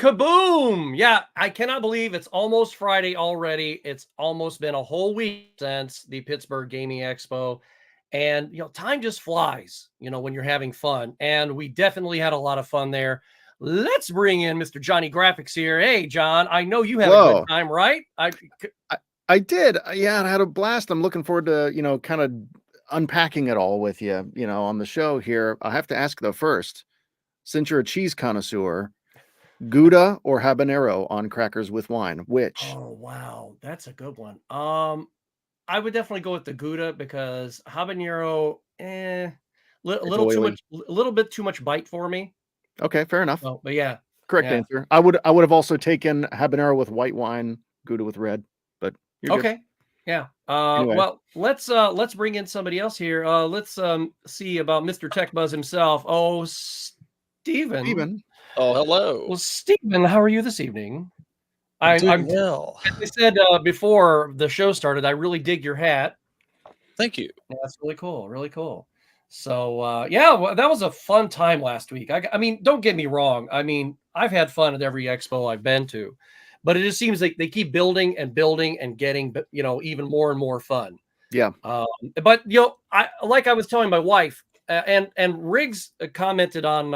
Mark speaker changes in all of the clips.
Speaker 1: kaboom! Yeah, I cannot believe it's almost Friday already. It's almost been a whole week since the Pittsburgh Gaming Expo. And, time just flies, when you're having fun. And we definitely had a lot of fun there. Let's bring in Mr. Johnny Graphics here. Hey, John, I know you had a good time, right?
Speaker 2: I did. Yeah, I had a blast. I'm looking forward to, kind of unpacking it all with you, on the show here. I have to ask though first, since you're a cheese connoisseur, Gouda or habanero on crackers with wine, which?
Speaker 1: Oh, wow. That's a good one. I would definitely go with the Gouda because habanero, little too much, a little bit too much bite for me.
Speaker 2: Okay, fair enough.
Speaker 1: Oh, but yeah.
Speaker 2: Correct answer. I would have also taken habanero with white wine, Gouda with red, but you're
Speaker 1: okay. Good. Yeah. Anyway. Well, let's bring in somebody else here. Let's see about Mr. Tech Buzz himself. Oh, Steven.
Speaker 3: Oh, hello.
Speaker 1: Well, Steven, how are you this evening?
Speaker 3: I'm well.
Speaker 1: As I said before the show started, I really dig your hat.
Speaker 3: Thank you.
Speaker 1: Yeah, that's really cool. Really cool. So, that was a fun time last week. I mean, don't get me wrong. I mean, I've had fun at every expo I've been to, but it just seems like they keep building and getting, even more and more fun.
Speaker 2: Yeah.
Speaker 1: But, I was telling my wife, and Riggs commented on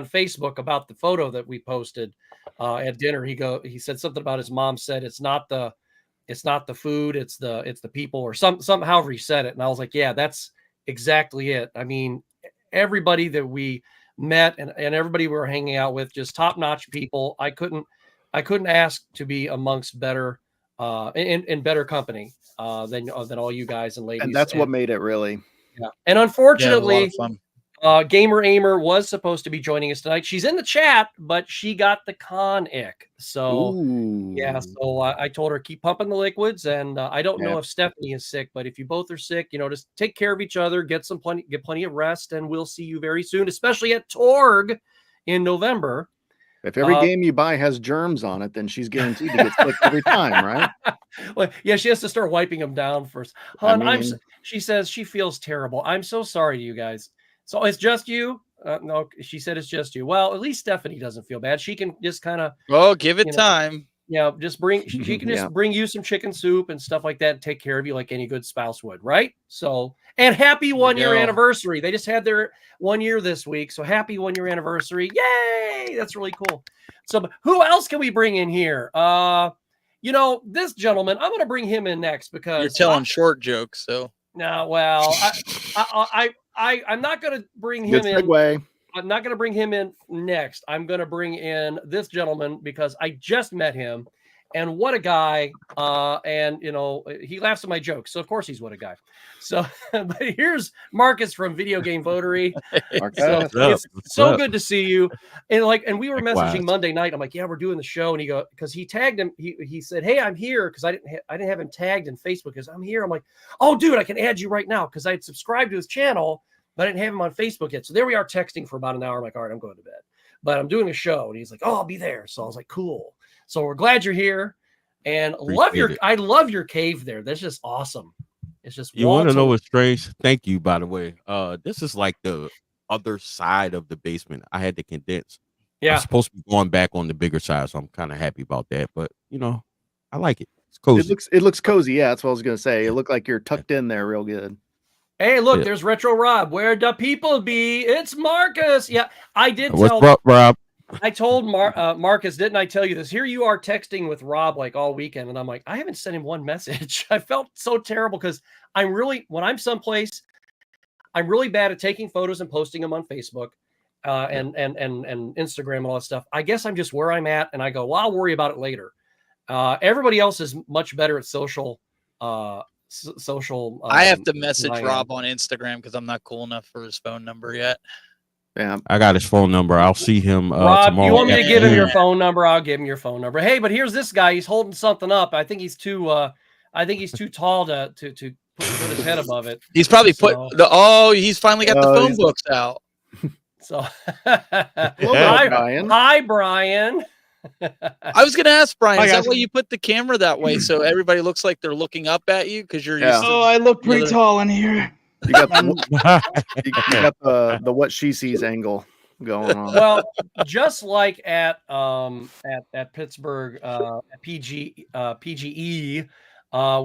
Speaker 1: Facebook about the photo that we posted at dinner. He said something about his mom said it's not the food, it's the people, or however he said it. And I was like, yeah, that's exactly it. I mean, everybody that we met and everybody we were hanging out with, just top-notch people. I couldn't ask to be amongst better in better company than all you guys and ladies.
Speaker 2: And that's what made it really.
Speaker 1: Yeah. And unfortunately, Gamer Ahmer was supposed to be joining us tonight. She's in the chat, but she got the con ick. So, So I told her keep pumping the liquids. And I don't know if Stephanie is sick, but if you both are sick, just take care of each other, get plenty of rest, and we'll see you very soon, especially at Torg in November.
Speaker 2: If every game you buy has germs on it, then she's guaranteed to get sick every time, right?
Speaker 1: Well, yeah, she has to start wiping them down first. She says she feels terrible. I'm so sorry to you guys. So it's just you? No, she said it's just you. Well, at least Stephanie doesn't feel bad. She can just kind of.
Speaker 3: Oh, give it time.
Speaker 1: Yeah, just bring. She can just bring you some chicken soup and stuff like that, and take care of you like any good spouse would, right? So, and happy 1 year anniversary. They just had their 1 year this week, so happy 1 year anniversary! Yay! That's really cool. So, who else can we bring in here? This gentleman. I'm going to bring him in next because
Speaker 3: you're telling short jokes. So
Speaker 1: no, well, I'm not going to bring him in. I'm not going to bring him in next. I'm going to bring in this gentleman because I just met him, and what a guy! And he laughs at my jokes, so of course he's what a guy. So, but here's Marcus from VideoGameVotary. It's so good to see you. And we were messaging Monday night. I'm like, yeah, we're doing the show, and because he tagged him. He said, hey, I'm here because I didn't have him tagged in Facebook because I'm here. I'm like, oh, dude, I can add you right now because I had subscribed to his channel. But I didn't have him on Facebook yet. So there we are texting for about an hour. I'm like, all right, I'm going to bed. But I'm doing a show. And he's like, oh, I'll be there. So I was like, cool. So we're glad you're here. And I love your cave there. That's just awesome. It's just
Speaker 4: you want to know what's strange? Thank you, by the way. This is like the other side of the basement. I had to condense.
Speaker 1: Yeah.
Speaker 4: I'm supposed to be going back on the bigger side, so I'm kind of happy about that. But I like it. It's cozy.
Speaker 2: It looks cozy. Yeah, that's what I was gonna say. It looked like you're tucked in there real good.
Speaker 1: Hey, look, there's Retro Rob. Where the people be? It's Marcus. Yeah, I did tell.
Speaker 4: What's up, Rob?
Speaker 1: I told Marcus, didn't I tell you this? Here you are texting with Rob like all weekend, and I'm like, I haven't sent him one message. I felt so terrible because when I'm someplace, I'm really bad at taking photos and posting them on Facebook and Instagram and all that stuff. I guess I'm just where I'm at, and I go, well, I'll worry about it later. Everybody else is much better at social.
Speaker 3: I have to message Rob on Instagram because I'm not cool enough for his phone number yet.
Speaker 2: Yeah,
Speaker 4: I got his phone number. I'll see him
Speaker 1: Rob,
Speaker 4: tomorrow.
Speaker 1: you want me to give him your phone number? I'll give him your phone number. Hey, but here's this guy. He's holding something up. I think he's too tall to put his head above it.
Speaker 3: He's probably he's finally got the phone books out.
Speaker 1: So
Speaker 2: Brian.
Speaker 1: Hi, Brian.
Speaker 3: I was going to ask Brian, is that why you put the camera that way so everybody looks like they're looking up at you because you're used to
Speaker 5: I look pretty tall in here.
Speaker 2: You got the what she sees angle. going on.
Speaker 1: Well, just like at Pittsburgh PGE,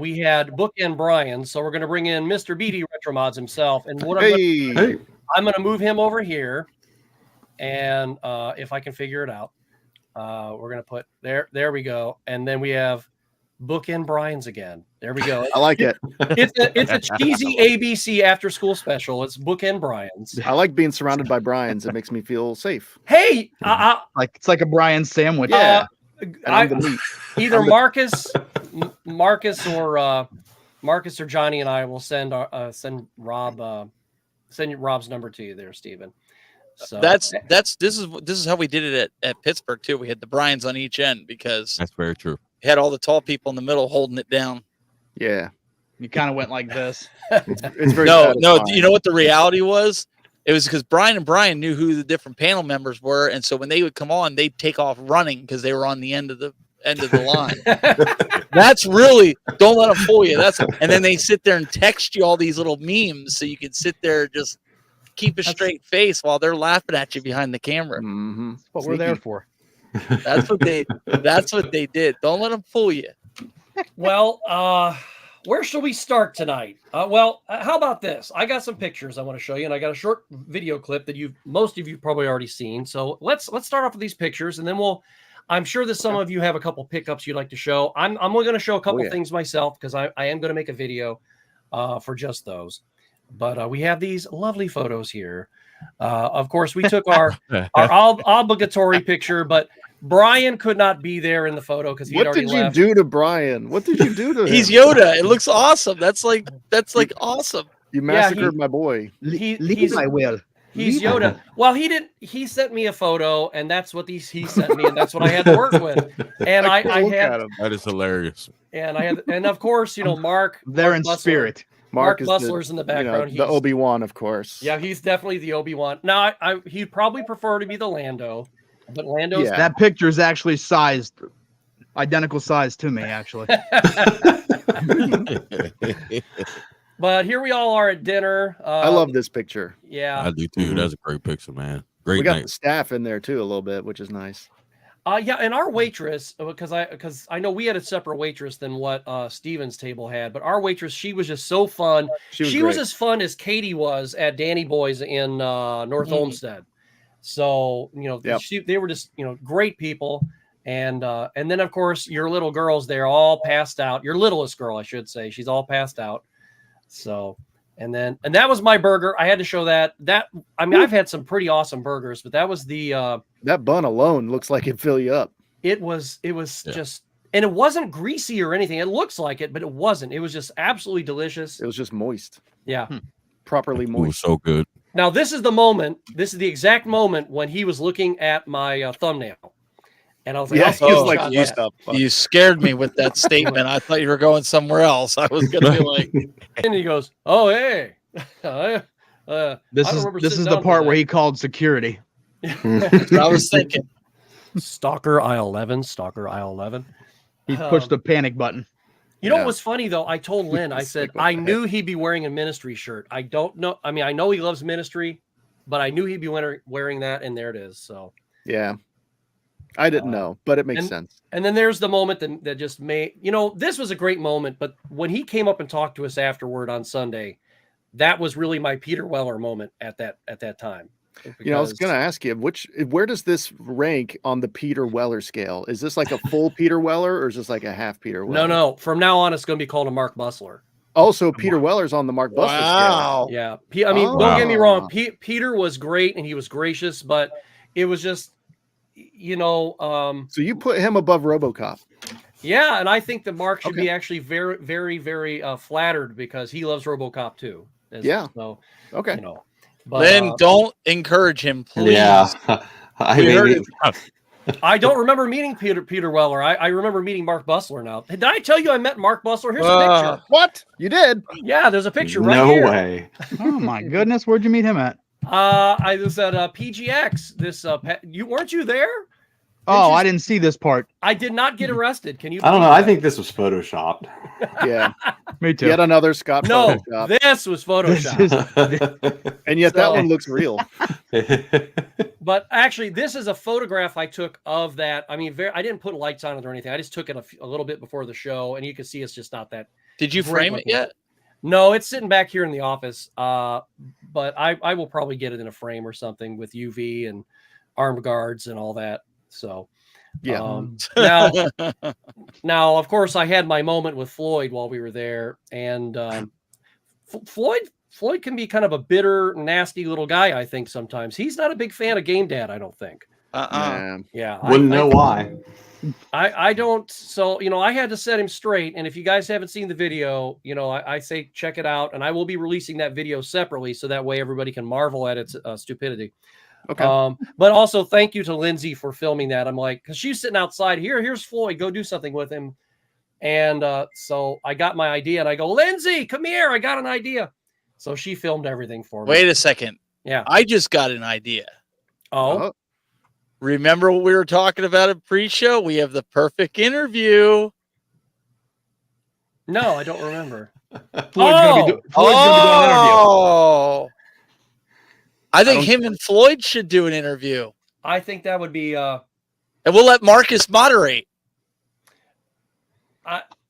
Speaker 1: we had Bookend Brian, so we're going to bring in Mr. BD Retro Mods himself, and what I'm going to move him over here, and if I can figure it out, we're going to put there we go, and then we have Bookend Brian's again. There we go.
Speaker 2: I like it.
Speaker 1: It's a cheesy ABC after school special. It's Bookend Brian's.
Speaker 2: I like being surrounded by Brian's. It makes me feel safe.
Speaker 1: Hey,
Speaker 5: like it's like a Brian sandwich.
Speaker 2: Yeah. I'm the meat.
Speaker 1: Either Marcus or Johnny and I will send Rob's number to you there, Stephen. So
Speaker 3: this is how we did it at Pittsburgh too. We had the Bryans on each end because
Speaker 4: That's very true.
Speaker 3: we had all the tall people in the middle holding it down.
Speaker 2: Yeah.
Speaker 5: You kind of went like this.
Speaker 2: It's very
Speaker 3: No,
Speaker 2: satisfying.
Speaker 3: you know what the reality was? It was because Brian and Brian knew who the different panel members were, and so when they would come on, they'd take off running because they were on the end of the line. That's really, don't let them fool you. And then they sit there and text you all these little memes so you can sit there just keep a straight face while they're laughing at you behind the camera.
Speaker 2: Mm-hmm.
Speaker 5: That's what we're there for.
Speaker 3: That's what they did. Don't let them fool you.
Speaker 1: Well, where shall we start tonight? How about this? I got some pictures I want to show you, and I got a short video clip that most of you probably already seen. So let's start off with these pictures, and then I'm sure that some of you have a couple pickups you'd like to show. I'm only going to show a couple things myself because I am going to make a video for just those. But we have these lovely photos here. Of course, we took our obligatory picture, but Brian could not be there in the photo because
Speaker 2: What did you do to Brian? What did you do to him?
Speaker 3: He's Yoda. It looks awesome. That's like awesome.
Speaker 2: You massacred my boy.
Speaker 5: He's my will.
Speaker 1: He's Yoda. Well, he didn't. He sent me a photo, and that's what he sent me, and that's what I had to work with. And I had
Speaker 4: that is hilarious.
Speaker 1: And of course, Mark.
Speaker 5: They're in
Speaker 1: Bustler,
Speaker 5: spirit.
Speaker 1: Mark Bustler's in the background.
Speaker 2: The Obi-Wan, of course.
Speaker 1: Yeah, he's definitely the Obi-Wan. Now, he'd probably prefer to be the Lando, but Lando's
Speaker 5: that picture is actually identical size to me, actually.
Speaker 1: But here we all are at dinner.
Speaker 2: I love this picture.
Speaker 1: Yeah,
Speaker 4: I do too. That's a great picture, man. Great.
Speaker 2: We got
Speaker 4: night.
Speaker 2: the staff in there too a little bit, which is nice.
Speaker 1: Yeah, and our waitress, because I know we had a separate waitress than what Steven's table had, but our waitress, she was just so fun. She was as fun as Katie was at Danny Boy's in North Olmsted. So they were just great people, and then of course your little girls, they're all passed out. Your littlest girl, I should say, she's all passed out. So. And that was my burger. I had to show that. I've had some pretty awesome burgers, but that was the
Speaker 2: that bun alone looks like it'd fill you up.
Speaker 1: It was just, and it wasn't greasy or anything. It looks like it, but it wasn't. It was just absolutely delicious.
Speaker 2: It was just moist.
Speaker 1: Yeah.
Speaker 2: Properly moist.
Speaker 4: It was so good.
Speaker 1: Now this is the exact moment when he was looking at my thumbnail. And I was like,
Speaker 2: he was like,
Speaker 3: you scared me with that statement. I thought you were going somewhere else. I was going to be like,
Speaker 1: and he goes, "Oh, hey,
Speaker 5: this is the part where he called security."
Speaker 3: I was thinking,
Speaker 1: Stalker aisle 11, Stalker aisle 11.
Speaker 5: He pushed the panic button.
Speaker 1: You know what was funny though? I told Lynn, I said, I knew he'd be wearing a ministry shirt. I don't know. I mean, I know he loves ministry, but I knew he'd be wearing that, and there it is. So
Speaker 2: yeah. I didn't know, but it makes sense.
Speaker 1: And then there's the moment that just made, this was a great moment, but when he came up and talked to us afterward on Sunday, that was really my Peter Weller moment at that time.
Speaker 2: Because, I was going to ask you, where does this rank on the Peter Weller scale? Is this like a full Peter Weller or is this like a half Peter Weller?
Speaker 1: No. From now on, it's going to be called a Mark Bustler.
Speaker 2: Also, Peter Weller's on the Mark Bustler scale.
Speaker 1: Yeah. Don't get me wrong. Peter was great and he was gracious, but it was just, so
Speaker 2: you put him above RoboCop.
Speaker 1: Yeah, and I think that Mark should be actually very, very, very flattered because he loves RoboCop too. So
Speaker 2: okay.
Speaker 1: But,
Speaker 3: then don't encourage him, please.
Speaker 6: Yeah,
Speaker 1: I don't remember meeting Peter Weller. I remember meeting Mark Bustler now. Did I tell you I met Mark Bustler? Here's a picture.
Speaker 2: What? You did?
Speaker 1: Yeah, there's a picture right here.
Speaker 6: No way.
Speaker 5: Oh my goodness, where'd you meet him at?
Speaker 1: I was at PGX. Weren't you there?
Speaker 5: I didn't see this part.
Speaker 1: I did not get arrested. Can you?
Speaker 6: I don't know. I think this was photoshopped.
Speaker 2: Yeah,
Speaker 5: me too.
Speaker 2: Yet another Scott.
Speaker 1: No,
Speaker 2: Photoshop.
Speaker 1: this was photoshopped.
Speaker 2: And yet that one looks real.
Speaker 1: But But actually, this is a photograph I took of that. I mean, I didn't put lights on it or anything. I just took it a little bit before the show, and you can see it's just not that.
Speaker 3: Did you frame it yet?
Speaker 1: No, it's sitting back here in the office. But I will probably get it in a frame or something with UV and arm guards and all that. So,
Speaker 2: yeah.
Speaker 1: Now, of course, I had my moment with Floyd while we were there, and Floyd can be kind of a bitter, nasty little guy, I think, sometimes. He's not a big fan of Game Dad, I don't think. Yeah.
Speaker 6: Wouldn't know why.
Speaker 1: I don't. So, I had to set him straight. And if you guys haven't seen the video, I say check it out. And I will be releasing that video separately so that way everybody can marvel at its stupidity.
Speaker 2: Okay.
Speaker 1: But also thank you to Lindsay for filming that. I'm like, because she's sitting outside here. Here's Floyd. Go do something with him. And so I got my idea and I go, Lindsay, come here. I got an idea. So she filmed everything for me.
Speaker 3: Wait a second.
Speaker 1: Yeah.
Speaker 3: I just got an idea.
Speaker 1: Oh.
Speaker 3: Remember what we were talking about at pre-show? We have the perfect interview.
Speaker 1: No, I don't remember.
Speaker 5: Floyd's gonna be doing an interview.
Speaker 3: I think him and Floyd should do an interview.
Speaker 1: I think that would be
Speaker 3: and we'll let Marcus moderate.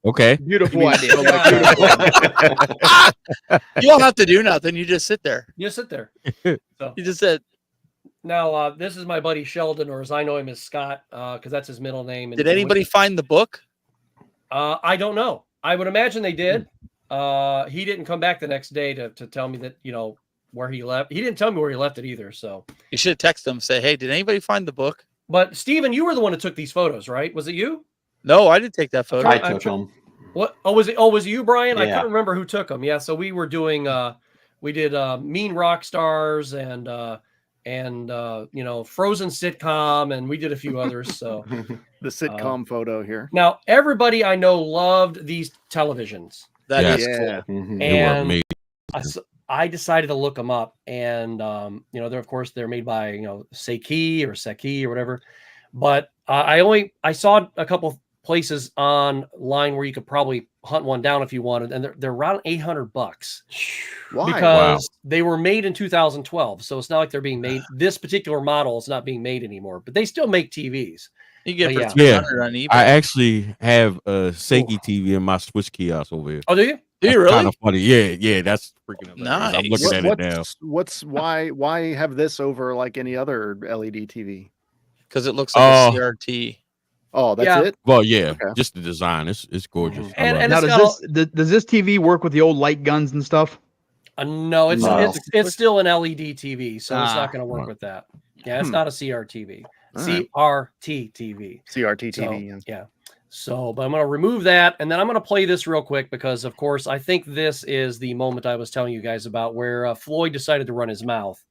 Speaker 4: Okay.
Speaker 5: Beautiful idea.
Speaker 3: You don't have to do nothing. You just sit there.
Speaker 1: You sit there. So.
Speaker 3: You just said.
Speaker 1: Now, this is my buddy Sheldon, or as I know him as Scott, because that's his middle name.
Speaker 3: Did anybody find the book?
Speaker 1: I don't know. I would imagine they did. He didn't come back the next day to tell me that, where he left. He didn't tell me where he left it either. So
Speaker 3: you should text them and say, hey, did anybody find the book?
Speaker 1: But Steven, you were the one who took these photos, right? Was it you?
Speaker 3: No, I didn't take that photo.
Speaker 6: I took them.
Speaker 1: What? Oh, was it you, Brian?
Speaker 6: Yeah.
Speaker 1: I couldn't remember who took them. Yeah. So we were doing, we did Mean Rock Stars and Frozen sitcom, and we did a few others. So
Speaker 2: the sitcom photo here.
Speaker 1: Now, everybody I know loved these televisions.
Speaker 3: That is cool.
Speaker 6: Mm-hmm.
Speaker 1: And I decided to look them up, and they're made by Seki or whatever. But I saw a couple places online where you could probably hunt one down if you wanted, and they're around $800.
Speaker 2: Why?
Speaker 1: Because they were made in 2012, so it's not like they're being made. This particular model is not being made anymore, but they still make TVs.
Speaker 3: You get for
Speaker 4: $300
Speaker 3: on eBay.
Speaker 4: I actually have a Seki TV in my Switch kiosk over here.
Speaker 1: Oh, do you?
Speaker 3: Do you really?
Speaker 4: Kind of funny. Yeah, that's freaking amazing.
Speaker 3: Nice.
Speaker 4: I'm looking at it now.
Speaker 2: Why have this over like any other LED TV?
Speaker 3: Because it looks like a CRT.
Speaker 2: Oh, that's it?
Speaker 4: Well, yeah,
Speaker 2: Okay.
Speaker 4: just the design. It's gorgeous.
Speaker 1: And
Speaker 5: Now, does this TV work with the old light guns and stuff?
Speaker 1: No, it's still an LED TV, so it's not going to work
Speaker 4: Right.
Speaker 1: with that. Yeah, it's not a CRTV.
Speaker 2: All right.
Speaker 1: CRT TV.
Speaker 2: CRT TV.
Speaker 1: Yeah. So, but I'm going to remove that, and then I'm going to play this real quick because, of course, I think this is the moment I was telling you guys about where Floyd decided to run his mouth.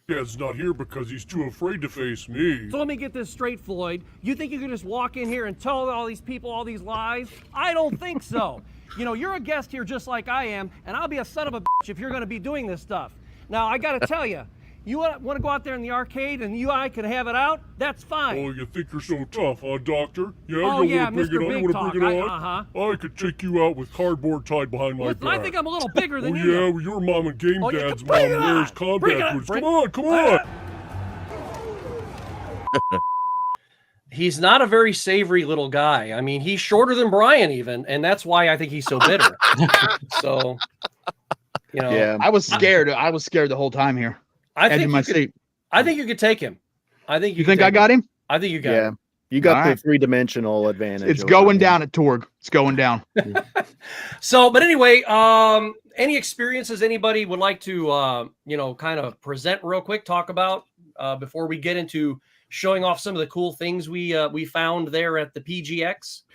Speaker 7: Dad's not here because he's too afraid to face me.
Speaker 1: So let me get this straight, Floyd. You think you can just walk in here and tell all these people all these lies? I don't think so. You're a guest here just like I am, and I'll be a son of a bitch if you're going to be doing this stuff. Now, I got to tell you, you want to go out there in the arcade and you and I can have it out? That's fine.
Speaker 7: Oh, you think you're so tough, huh, Doctor? Yeah,
Speaker 1: Oh,
Speaker 7: you
Speaker 1: yeah,
Speaker 7: want to
Speaker 1: Mr.
Speaker 7: bring it on?
Speaker 1: Big
Speaker 7: You
Speaker 1: Talk.
Speaker 7: want to bring it on?
Speaker 1: Uh-huh.
Speaker 7: I could take you out with cardboard tied behind my
Speaker 1: Listen,
Speaker 7: back.
Speaker 1: I think I'm a little bigger than
Speaker 7: Oh,
Speaker 1: you.
Speaker 7: yeah, well, your mom and Game
Speaker 1: Oh, you
Speaker 7: Dad's
Speaker 1: can bring
Speaker 7: mom
Speaker 1: it on.
Speaker 7: wears
Speaker 1: Bring it
Speaker 7: combat
Speaker 1: on.
Speaker 7: boots.
Speaker 1: Bring-
Speaker 7: Come on.
Speaker 1: He's not a very savory little guy. I mean, he's shorter than Brian even, and that's why I think he's so bitter. So,
Speaker 2: Yeah.
Speaker 5: I was scared. I was scared the whole time here.
Speaker 1: I
Speaker 5: Edge
Speaker 1: think
Speaker 5: of my
Speaker 1: you could,
Speaker 5: seat.
Speaker 1: I think you could take him. I think
Speaker 5: You think I got him?
Speaker 1: I think you got
Speaker 2: Yeah.
Speaker 1: him.
Speaker 2: You got
Speaker 5: All
Speaker 2: the
Speaker 5: right.
Speaker 2: 3-dimensional advantage.
Speaker 5: It's
Speaker 2: over
Speaker 5: going
Speaker 2: me.
Speaker 5: down at Torg. It's going down.
Speaker 1: So, but anyway, any experiences anybody would like to, kind of present real quick, talk about before we get into showing off some of the cool things we found there at the PGX?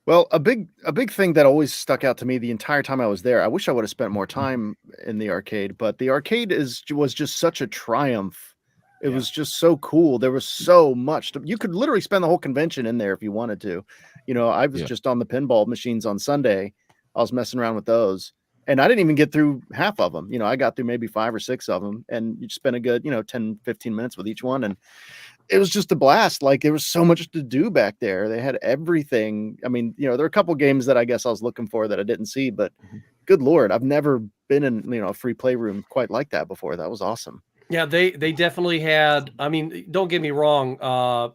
Speaker 2: Well, a big thing that always stuck out to me the entire time I was there. I wish I would have spent more time in the arcade, but the arcade was just such a triumph. It was just so cool. There was so much. You could literally spend the whole convention in there if you wanted to. I was just on the pinball machines on Sunday. I was messing around with those, and I didn't even get through half of them. I got through maybe 5 or 6 of them, and you spend a good 10, 15 minutes with each one, and it was just a blast. Like, there was so much to do back there. They had everything. I mean, there were a couple games that I guess I was looking for that I didn't see, but good Lord, I've never been in, a free play room quite like that before. That was awesome.
Speaker 1: Yeah, they definitely had. I mean, don't get me wrong.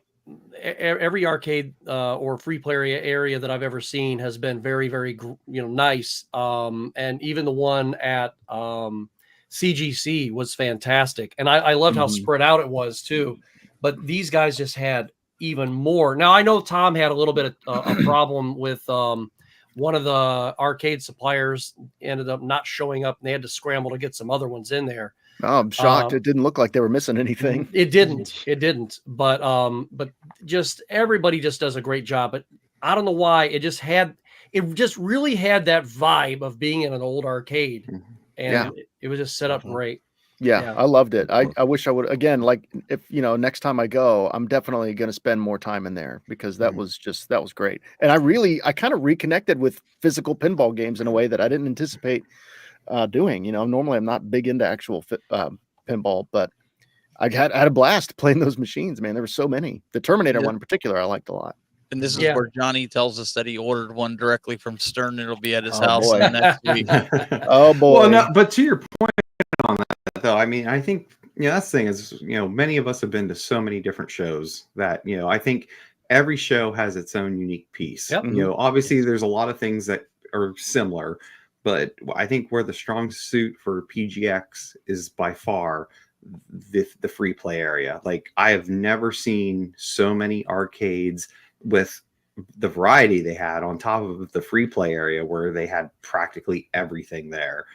Speaker 1: Every arcade or free player area that I've ever seen has been very, very, nice. And even the one at CGC was fantastic, and I loved how spread out it was too. But these guys just had even more. Now I know Tom had a little bit of a problem with one of the arcade suppliers ended up not showing up, and they had to scramble to get some other ones in there.
Speaker 2: Oh, I'm shocked. It didn't look like they were missing anything.
Speaker 1: It didn't. But just everybody just does a great job. But I don't know why it just really had that vibe of being in an old arcade, and it was just set up great.
Speaker 2: Yeah, I loved it. I wish I would again. Like if next time I go, I'm definitely going to spend more time in there because that was great. And I kind of reconnected with physical pinball games in a way that I didn't anticipate doing. Normally I'm not big into actual pinball, but I had a blast playing those machines, man. There were so many. The Terminator one in particular I liked a lot.
Speaker 3: And this is where Johnny tells us that he ordered one directly from Stern. It'll be at his house next week.
Speaker 2: Oh boy.
Speaker 6: Well, no, but to your point on that though, I mean, I think that's the thing is, many of us have been to so many different shows that, I think every show has its own unique piece.
Speaker 1: Yep.
Speaker 6: Obviously there's a lot of things that are similar, but I think where the strong suit for PGX is by far the free play area. Like I have never seen so many arcades with the variety they had on top of the free play area where they had practically everything there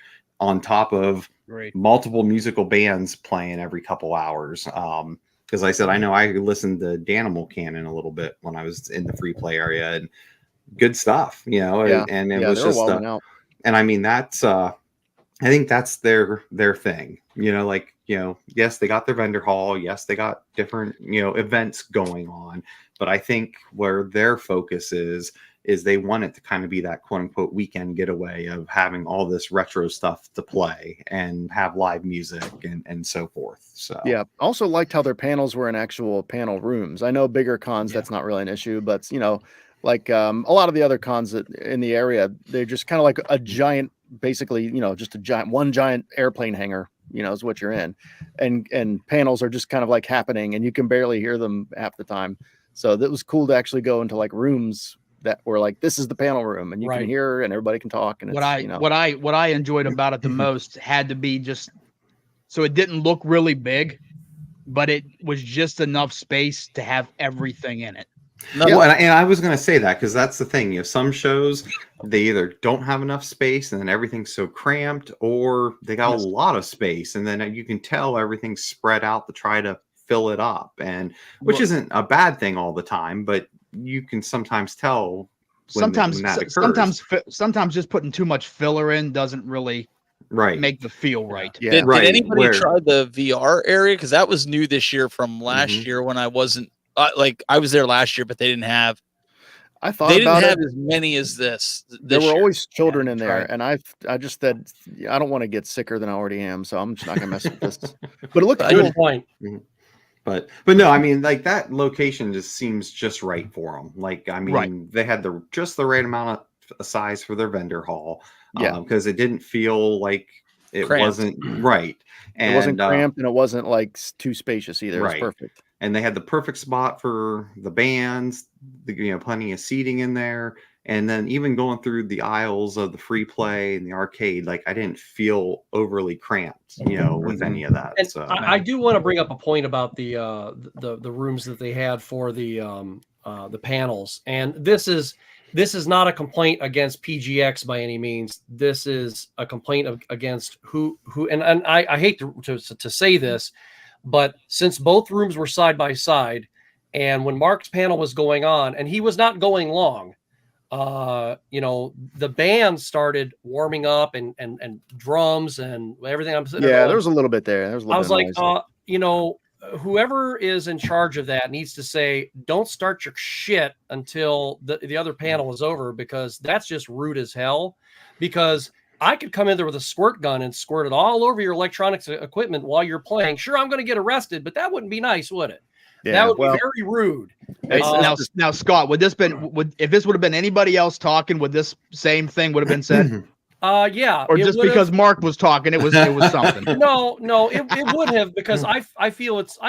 Speaker 6: on top of multiple musical bands playing every couple hours. Because I said, I know I listened to Danimal Cannon a little bit when I was in the free play area and good stuff, and it was just and I mean, that's, I think that's their thing, yes, they got their vendor hall. Yes, they got different, events going on. But I think where their focus is they want it to kind of be that quote unquote weekend getaway of having all this retro stuff to play and have live music and so forth. So,
Speaker 2: yeah. Also liked how their panels were in actual panel rooms. I know bigger cons, that's not really an issue, but like a lot of the other cons in the area, they're just kind of like a giant, basically, just one giant airplane hangar, is what you're in. And panels are just kind of like happening and you can barely hear them half the time. So that was cool to actually go into like rooms that were like, this is the panel room and you can hear and everybody can talk. And
Speaker 5: what I enjoyed about it the most had to be just, so it didn't look really big, but it was just enough space to have everything in it.
Speaker 6: Well, and I was going to say that because that's the thing. Some shows they either don't have enough space and then everything's so cramped, or they got a lot of space and then you can tell everything's spread out to try to fill it up, and which isn't a bad thing all the time, but you can sometimes tell. Sometimes
Speaker 5: just putting too much filler in doesn't really make the feel right.
Speaker 3: Yeah. Did anybody try the VR area? Because that was new this year from last year when I wasn't. I was there last year, but they didn't have.
Speaker 2: I thought
Speaker 3: they didn't have as many as this.
Speaker 2: There were always children in there, and I just said I don't want to get sicker than I already am, so I'm just not gonna mess with this. But it looked cool.
Speaker 1: Good point.
Speaker 6: But no, I mean, like that location just seems just right for them. Like, I mean, they had just the right amount of size for their vendor hall, because it didn't feel like it wasn't right, and
Speaker 2: it wasn't cramped, and it wasn't like too spacious either. It was perfect.
Speaker 6: And they had the perfect spot for the bands, plenty of seating in there. And then even going through the aisles of the free play and the arcade, like I didn't feel overly cramped, with any of that.
Speaker 1: And so I do want to bring up a point about the rooms that they had for the panels. And this is not a complaint against PGX by any means. This is a complaint against who and I hate to say this, but since both rooms were side by side, and when Mark's panel was going on, and he was not going long, the band started warming up and drums and everything.
Speaker 2: There was a little bit there.
Speaker 1: I was like, whoever is in charge of that needs to say, don't start your shit until the other panel is over, because that's just rude as hell. Because I could come in there with a squirt gun and squirt it all over your electronics equipment while you're playing. Sure, I'm going to get arrested, but that wouldn't be nice, would it? Yeah, that would be very rude.
Speaker 5: Now, Scott, if this would have been anybody else talking, would this same thing would have been said?
Speaker 1: Yeah.
Speaker 5: Or just because Mark was talking, it was something.
Speaker 1: No, it would have, because I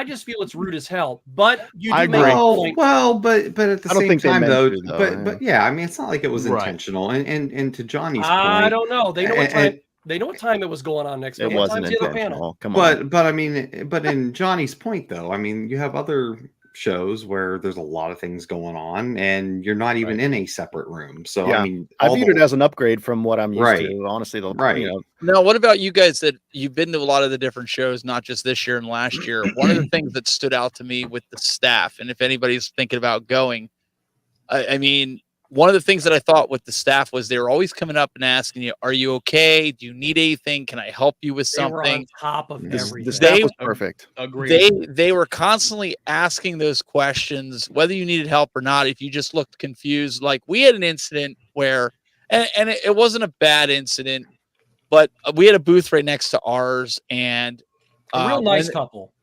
Speaker 1: just feel it's rude as hell. But you do
Speaker 5: I
Speaker 1: make
Speaker 5: agree.
Speaker 1: a point.
Speaker 6: Well, but at the same time though,
Speaker 2: though,
Speaker 6: but yeah, I mean, it's not like it was
Speaker 5: Right.
Speaker 6: intentional. And to Johnny's point,
Speaker 1: I don't know. They know what time.
Speaker 6: and-
Speaker 1: They know what time it was going on next.
Speaker 2: It
Speaker 1: What
Speaker 2: wasn't
Speaker 1: time's the other panel?
Speaker 2: intentional. Come on.
Speaker 6: but I mean, but in Johnny's point though, I mean, you have other shows where there's a lot of things going on, and you're not even in a separate room. So
Speaker 2: Yeah.
Speaker 6: I mean,
Speaker 2: I viewed it as an upgrade from what I'm used
Speaker 6: Right.
Speaker 2: to. Honestly,
Speaker 6: Right.
Speaker 2: You know,
Speaker 3: Now, what about you guys that you've been to a lot of the different shows, not just this year and last year? One of the things that stood out to me with the staff, and if anybody's thinking about going, I mean, one of the things that I thought with the staff was they were always coming up and asking you, "Are you okay? Do you need anything? Can I help you with
Speaker 1: They were on
Speaker 3: something?"
Speaker 1: top of
Speaker 2: the
Speaker 1: everything.
Speaker 2: staff was perfect.
Speaker 5: Agreed.
Speaker 3: They were constantly asking those questions, whether you needed help or not. If you just looked confused, like we had an incident where, and it wasn't a bad incident, but we had a booth right next to ours, and
Speaker 1: A real nice couple.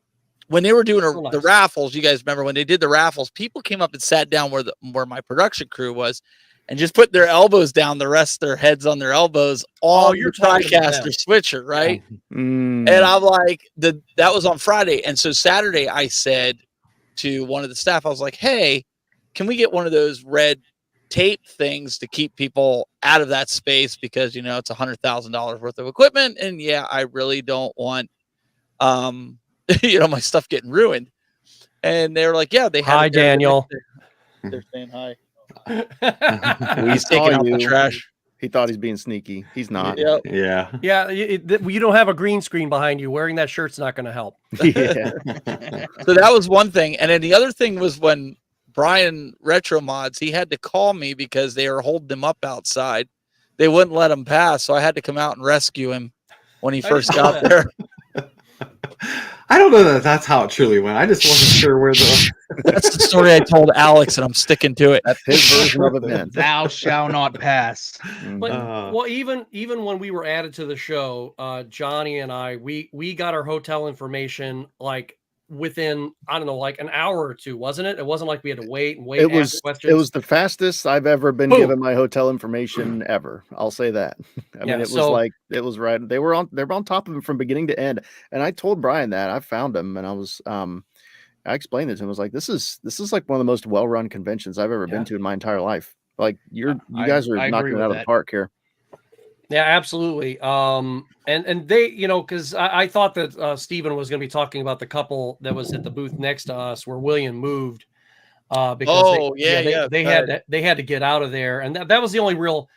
Speaker 3: when they were doing
Speaker 1: Real
Speaker 3: the
Speaker 1: nice.
Speaker 3: raffles, you guys remember when they did the raffles, people came up and sat down where my production crew was and just put their elbows down, the rest of their heads on their elbows on
Speaker 1: you're
Speaker 3: the
Speaker 1: talking about
Speaker 3: TriCaster
Speaker 1: them.
Speaker 3: switcher, right?
Speaker 2: Mm.
Speaker 3: And I'm like, that was on Friday. And so Saturday I said to one of the staff, I was like, "Hey, can we get one of those red tape things to keep people out of that space? Because, you know, it's $100,000 worth of equipment. And yeah, I really don't want, you know, my stuff getting ruined." And they were like, "Yeah, they had
Speaker 1: Hi,
Speaker 3: it there the
Speaker 1: Daniel.
Speaker 3: next day." They're saying hi.
Speaker 2: We
Speaker 3: He's
Speaker 2: saw
Speaker 3: taking out the
Speaker 2: you.
Speaker 3: trash.
Speaker 2: He thought he's being sneaky. He's not.
Speaker 3: Yep.
Speaker 6: Yeah.
Speaker 1: Yeah, you don't have a green screen behind you. Wearing that shirt's not going to help.
Speaker 2: Yeah.
Speaker 3: So that was one thing. And then the other thing was when Brian Retro Mods, he had to call me because they were holding him up outside. They wouldn't let him pass. So I had to come out and rescue him when he first got there.
Speaker 6: I don't know that that's how it truly went. I just wasn't sure where the.
Speaker 3: That's the story I told Alex, and I'm sticking to it.
Speaker 2: That's his version of events.
Speaker 5: Thou shall not pass.
Speaker 1: But
Speaker 6: Uh.
Speaker 1: well, even when we were added to the show, Johnny and I, we got our hotel information like within, I don't know, like an hour or two, wasn't it? It wasn't like we had to wait and wait.
Speaker 2: It
Speaker 1: and
Speaker 2: was
Speaker 1: ask questions.
Speaker 2: it was the fastest I've ever been
Speaker 1: Boom.
Speaker 2: given my hotel information ever. I'll say that. I mean, it was like it was right. They were on top of him from beginning to end. And I told Brian that I found him, and I was I explained it to him. I was like, this is like one of the most well-run conventions I've ever been to in my entire life. Like you guys are knocking it out of the park here.
Speaker 1: Yeah, absolutely. And they, you know, because I thought that Steven was going to be talking about the couple that was at the booth next to us where William moved. Because they had to get out of there, and that was the only real,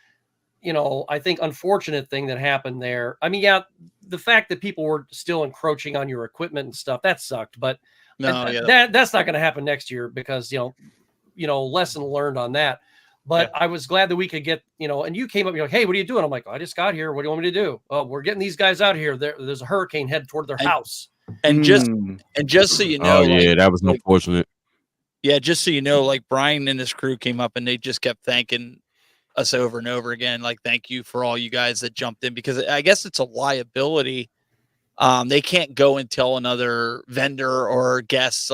Speaker 1: you know, I think unfortunate thing that happened there. I mean, yeah, the fact that people were still encroaching on your equipment and stuff, that sucked. But that's not going to happen next year because you know, lesson learned on that. But I was glad that we could get, you know, and you came up, you're like, "Hey, what are you doing?" I'm like, "I just got here. What do you want me to do?" "Oh, we're getting these guys out here. There's a hurricane headed toward their house."
Speaker 3: And just so you know,
Speaker 4: that was unfortunate.
Speaker 3: Yeah, just so you know, like Brian and his crew came up and they just kept thanking us over and over again. Like, thank you for all you guys that jumped in, because I guess it's a liability. They can't go and tell another vendor or guests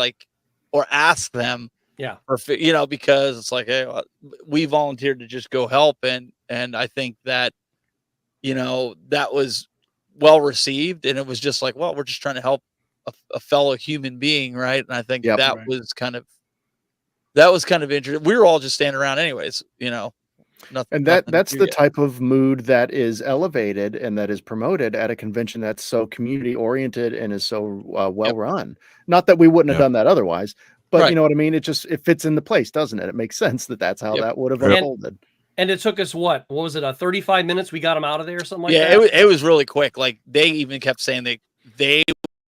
Speaker 3: or ask them.
Speaker 1: Yeah.
Speaker 3: Or, you know, because it's like, hey, we volunteered to just go help. And I think that, you know, that was well received. And it was just like, well, we're just trying to help a fellow human being. Right. And I think was kind of interesting. We were all just standing around anyways, you know.
Speaker 2: And that's the type of mood that is elevated and that is promoted at a convention that's so community oriented and is so well run. Not that we wouldn't have done that otherwise, but you know what I mean? It fits in the place, doesn't it? It makes sense that's how that would have unfolded.
Speaker 1: And it took us what was it? 35 minutes? We got them out of there or something like that.
Speaker 3: Yeah, it was really quick. Like they even kept saying they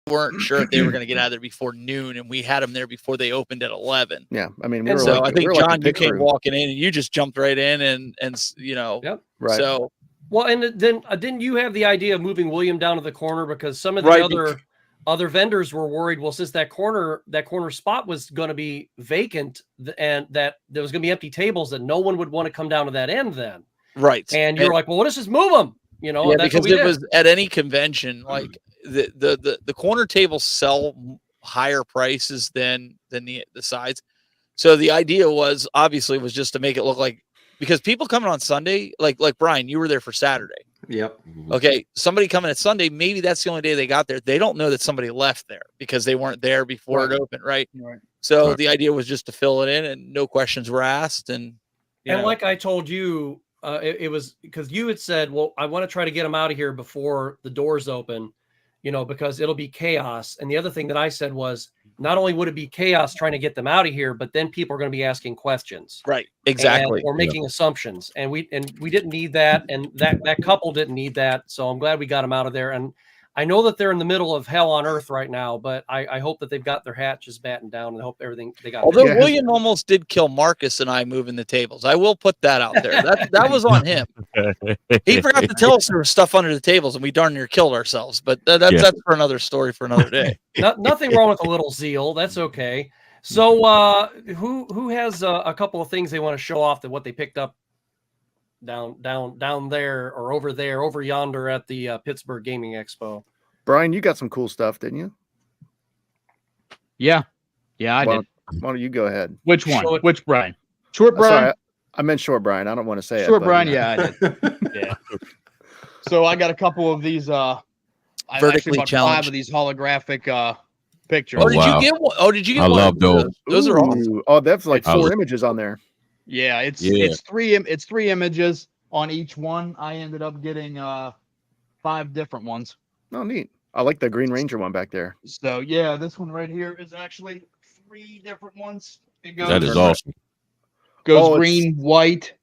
Speaker 3: weren't sure if they were going to get out of there before noon, and we had them there before they opened at 11.
Speaker 2: Yeah, I mean,
Speaker 3: I think John, you came walking in, and you just jumped right in, and you know,
Speaker 2: right.
Speaker 3: So
Speaker 1: well, and then didn't you have the idea of moving William down to the corner because some of the other vendors were worried? Well, since that corner spot was going to be vacant, and that there was going to be empty tables, that no one would want to come down to that end then.
Speaker 3: Right.
Speaker 1: And you're like, well, let's just move them. You know, that's
Speaker 3: because it was at any convention, like the corner tables sell higher prices than the sides. So the idea was just to make it look like, because people coming on Sunday, like Brian, you were there for Saturday.
Speaker 6: Yep.
Speaker 3: Okay, somebody coming at Sunday, maybe that's the only day they got there. They don't know that somebody left there because they weren't there before it opened, right?
Speaker 5: Right.
Speaker 3: So the idea was just to fill it in, and no questions were asked. And
Speaker 1: like I told you, it was because you had said, well, I want to try to get them out of here before the doors open, because it'll be chaos. And the other thing that I said was, not only would it be chaos trying to get them out of here, but then people are going to be asking questions.
Speaker 3: Right. Exactly.
Speaker 1: Or making assumptions. And we didn't need that. And that couple didn't need that. So I'm glad we got them out of there. And I know that they're in the middle of hell on earth right now, but I hope that they've got their hatches battened down, and I hope everything they got.
Speaker 3: Although William almost did kill Marcus and I moving the tables. I will put that out there. That was on him. He forgot to tell us there was stuff under the tables, and we darn near killed ourselves. But that's for another story for another day.
Speaker 1: Nothing wrong with a little zeal. That's okay. So who has a couple of things they want to show off that what they picked up down there or over yonder at the Pittsburgh Gaming Expo?
Speaker 2: Brian, you got some cool stuff, didn't you?
Speaker 5: Yeah, I did.
Speaker 2: Why don't you go ahead?
Speaker 5: Which one? Which Brian? Short Brian?
Speaker 2: Sorry, I meant short Brian. I don't want to say
Speaker 5: short
Speaker 2: it.
Speaker 5: Brian, yeah, I did. Yeah. So I got a couple of these.
Speaker 3: Vertically
Speaker 5: bought
Speaker 3: challenged.
Speaker 5: 5 of these holographic pictures.
Speaker 3: Oh, did you get one? Oh, did you get
Speaker 4: I
Speaker 3: one?
Speaker 4: love those.
Speaker 3: Those are awesome.
Speaker 2: Oh, that's like 4 images on there.
Speaker 5: Yeah, it's 3 images on each one. I ended up getting 5 different ones.
Speaker 2: Oh, neat. I like the Green Ranger one back there.
Speaker 5: So yeah, this one right here is actually 3 different ones. It goes,
Speaker 4: That is awesome.
Speaker 5: Goes green, white,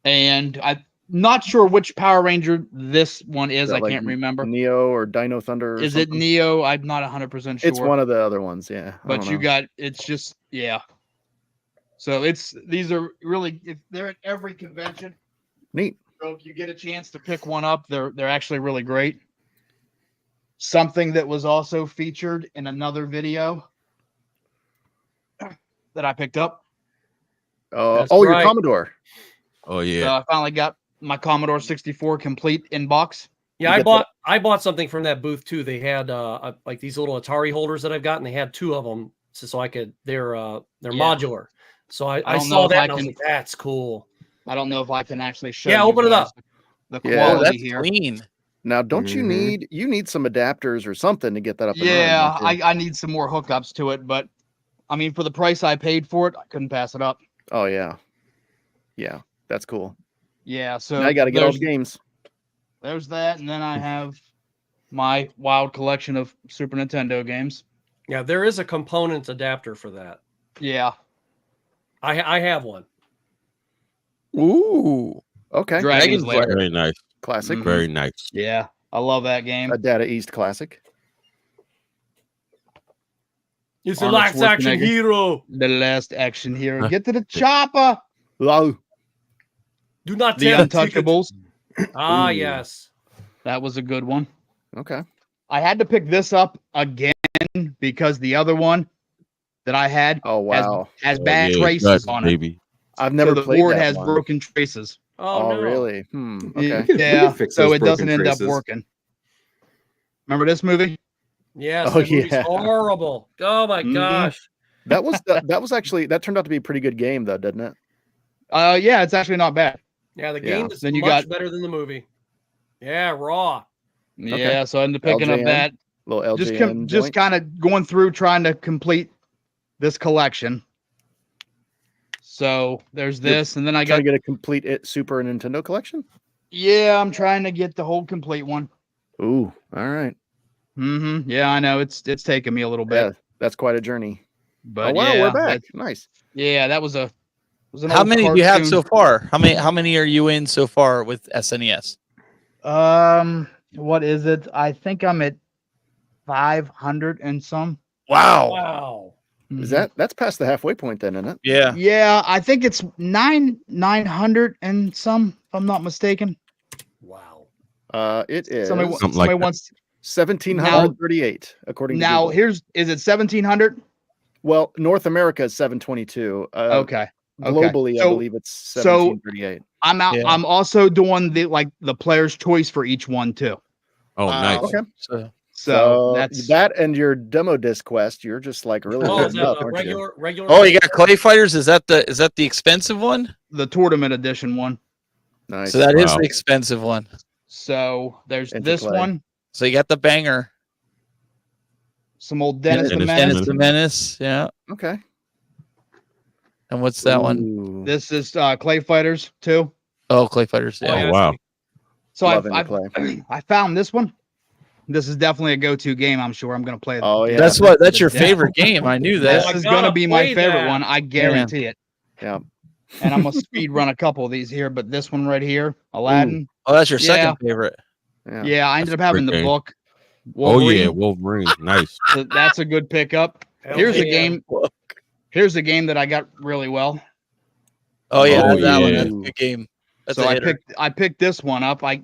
Speaker 5: and I'm not sure which Power Ranger this one is. I can't remember.
Speaker 2: Neo or Dino Thunder? Or
Speaker 5: is
Speaker 2: something?
Speaker 5: it Neo? I'm not 100% sure.
Speaker 2: It's one of the other ones, yeah.
Speaker 5: But it's just So these are really, they're at every convention.
Speaker 2: Neat.
Speaker 5: So if you get a chance to pick one up, they're actually really great. Something that was also featured in another video that I picked up.
Speaker 2: Your Commodore.
Speaker 4: Oh yeah.
Speaker 5: So I finally got my Commodore 64 complete in box.
Speaker 1: Yeah, I bought something from that booth too. They had like these little Atari holders that I've got, and they had 2 of them, so I could. They're modular. So I saw that. And I was like, that's cool.
Speaker 5: I don't know if I can actually show.
Speaker 1: Yeah, open it up.
Speaker 5: The quality
Speaker 3: that's
Speaker 5: here.
Speaker 3: clean.
Speaker 2: Now, don't you need some adapters or something to get that up?
Speaker 5: Yeah, I need some more hookups to it, but I mean, for the price I paid for it, I couldn't pass it up.
Speaker 2: Oh yeah, that's cool.
Speaker 5: Yeah, so
Speaker 2: now I got to get all the games.
Speaker 5: There's that, and then I have my wild collection of Super Nintendo games.
Speaker 1: Yeah, there is a component adapter for that.
Speaker 5: Yeah,
Speaker 1: I have one.
Speaker 3: Ooh.
Speaker 2: Okay.
Speaker 5: Dragon's Lair.
Speaker 4: Very nice.
Speaker 2: Classic.
Speaker 4: Very nice.
Speaker 5: Yeah, I love that game.
Speaker 2: A Data East classic.
Speaker 1: It's the last action hero.
Speaker 5: The last action hero. Get to the chopper.
Speaker 2: Wow.
Speaker 1: Do not
Speaker 5: The Untouchables.
Speaker 1: Ah, yes.
Speaker 5: That was a good one.
Speaker 2: Okay.
Speaker 5: I had to pick this up again because the other one that I had has bad traces on it.
Speaker 4: Baby.
Speaker 2: I've never
Speaker 5: the
Speaker 2: played
Speaker 5: board
Speaker 2: that
Speaker 5: has
Speaker 2: one.
Speaker 5: broken traces.
Speaker 1: Oh, no.
Speaker 2: Really? Okay.
Speaker 5: Yeah.
Speaker 6: Fix
Speaker 5: So
Speaker 6: those
Speaker 5: it doesn't
Speaker 6: broken
Speaker 5: end up
Speaker 6: traces.
Speaker 5: working. Remember this movie?
Speaker 1: Yes.
Speaker 2: Oh,
Speaker 1: That movie's
Speaker 2: yeah.
Speaker 1: horrible. Oh my gosh.
Speaker 2: That turned out to be a pretty good game though, didn't it?
Speaker 5: Yeah, it's actually not bad.
Speaker 1: Yeah, the game is
Speaker 5: Then you
Speaker 1: much
Speaker 5: got-
Speaker 1: better than the movie. Yeah, raw.
Speaker 5: Yeah, so I ended up picking up
Speaker 2: LJN.
Speaker 5: that.
Speaker 2: Little
Speaker 5: Just
Speaker 2: LJN
Speaker 5: just
Speaker 2: joint.
Speaker 5: kind of going through trying to complete this collection. So there's this, and then I
Speaker 2: Trying
Speaker 5: got
Speaker 2: to get a complete Super Nintendo collection.
Speaker 5: I'm trying to get the whole complete one.
Speaker 2: Ooh, all right.
Speaker 5: Yeah, I know it's taken me a little bit,
Speaker 2: Yeah, that's quite a journey.
Speaker 5: but
Speaker 2: wow,
Speaker 5: yeah,
Speaker 2: we're back. Nice.
Speaker 5: Yeah, that was an
Speaker 3: How
Speaker 5: old
Speaker 3: many do you have
Speaker 5: cartoon.
Speaker 3: so far? How many are you in so far with SNES?
Speaker 5: What is it? I think I'm at 500 and some.
Speaker 3: Wow.
Speaker 1: Wow.
Speaker 2: Is that's past the halfway point then, isn't it?
Speaker 3: Yeah.
Speaker 5: Yeah, I think it's 900 and some, if I'm not mistaken.
Speaker 1: Wow.
Speaker 2: It is
Speaker 5: Somebody
Speaker 4: Something like that.
Speaker 5: wants
Speaker 2: 1738 according to
Speaker 5: now.
Speaker 2: Google.
Speaker 5: Is it 1700?
Speaker 2: Well, North America is 722.
Speaker 5: Okay.
Speaker 2: Globally, I
Speaker 5: So-
Speaker 2: believe it's 1738.
Speaker 5: I'm out.
Speaker 3: Yeah.
Speaker 5: I'm also doing the player's choice for each one too.
Speaker 4: Oh, nice.
Speaker 2: Okay.
Speaker 5: So that's
Speaker 2: that and your demo disc quest. You're just like really
Speaker 1: Oh, is
Speaker 2: lit
Speaker 1: that
Speaker 2: up,
Speaker 1: a
Speaker 2: aren't you?
Speaker 1: regular?
Speaker 3: Oh, you got Clay Fighters? Is that the expensive one?
Speaker 5: the tournament edition one.
Speaker 2: Nice.
Speaker 3: So that is
Speaker 4: Wow.
Speaker 3: the expensive one.
Speaker 5: So there's
Speaker 2: Interplay.
Speaker 5: this one.
Speaker 3: So you got the banger.
Speaker 5: Some old Dennis the
Speaker 4: Dennis
Speaker 5: Menace.
Speaker 3: Dennis the Menace. Yeah.
Speaker 2: Okay.
Speaker 3: And what's that one?
Speaker 2: Ooh.
Speaker 5: This is Clay Fighters 2.
Speaker 3: Oh, Clay Fighters.
Speaker 1: Oh,
Speaker 3: Yeah.
Speaker 1: yeah.
Speaker 4: Oh wow.
Speaker 5: So
Speaker 2: Love
Speaker 5: I
Speaker 2: Interplay.
Speaker 5: I found this one. This is definitely a go-to game. I'm sure I'm going to play.
Speaker 2: Oh, yeah.
Speaker 3: That's your
Speaker 5: Yeah.
Speaker 3: favorite game. I knew
Speaker 5: This
Speaker 3: that.
Speaker 1: I
Speaker 5: is going to
Speaker 1: gotta
Speaker 5: be my
Speaker 1: play
Speaker 5: favorite
Speaker 1: that.
Speaker 5: one. I guarantee it.
Speaker 2: Yeah.
Speaker 5: And I'm going to speed run a couple of these here, but this one right here, Aladdin.
Speaker 3: Oh, that's your
Speaker 5: Yeah.
Speaker 3: second favorite.
Speaker 2: Yeah.
Speaker 5: Yeah, I ended up having the
Speaker 4: great game.
Speaker 5: book.
Speaker 4: Oh yeah,
Speaker 5: Wolverine.
Speaker 4: Wolverine. Nice.
Speaker 5: So that's a good pickup. Here's a game. Here's a game that I got really well.
Speaker 3: Oh yeah,
Speaker 4: Oh,
Speaker 3: that one.
Speaker 4: yeah.
Speaker 3: That's a good game. That's
Speaker 5: So
Speaker 3: a
Speaker 5: I
Speaker 3: hitter.
Speaker 5: picked this one up. I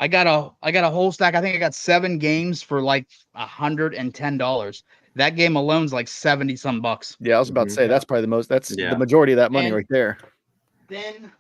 Speaker 5: got a whole stack. I think I got 7 games for like $110. That game alone's like 70 some bucks.
Speaker 2: Yeah, I was about to say that's probably the most. That's
Speaker 6: Yeah.
Speaker 2: the majority of that money
Speaker 5: And-
Speaker 2: right there.
Speaker 5: Then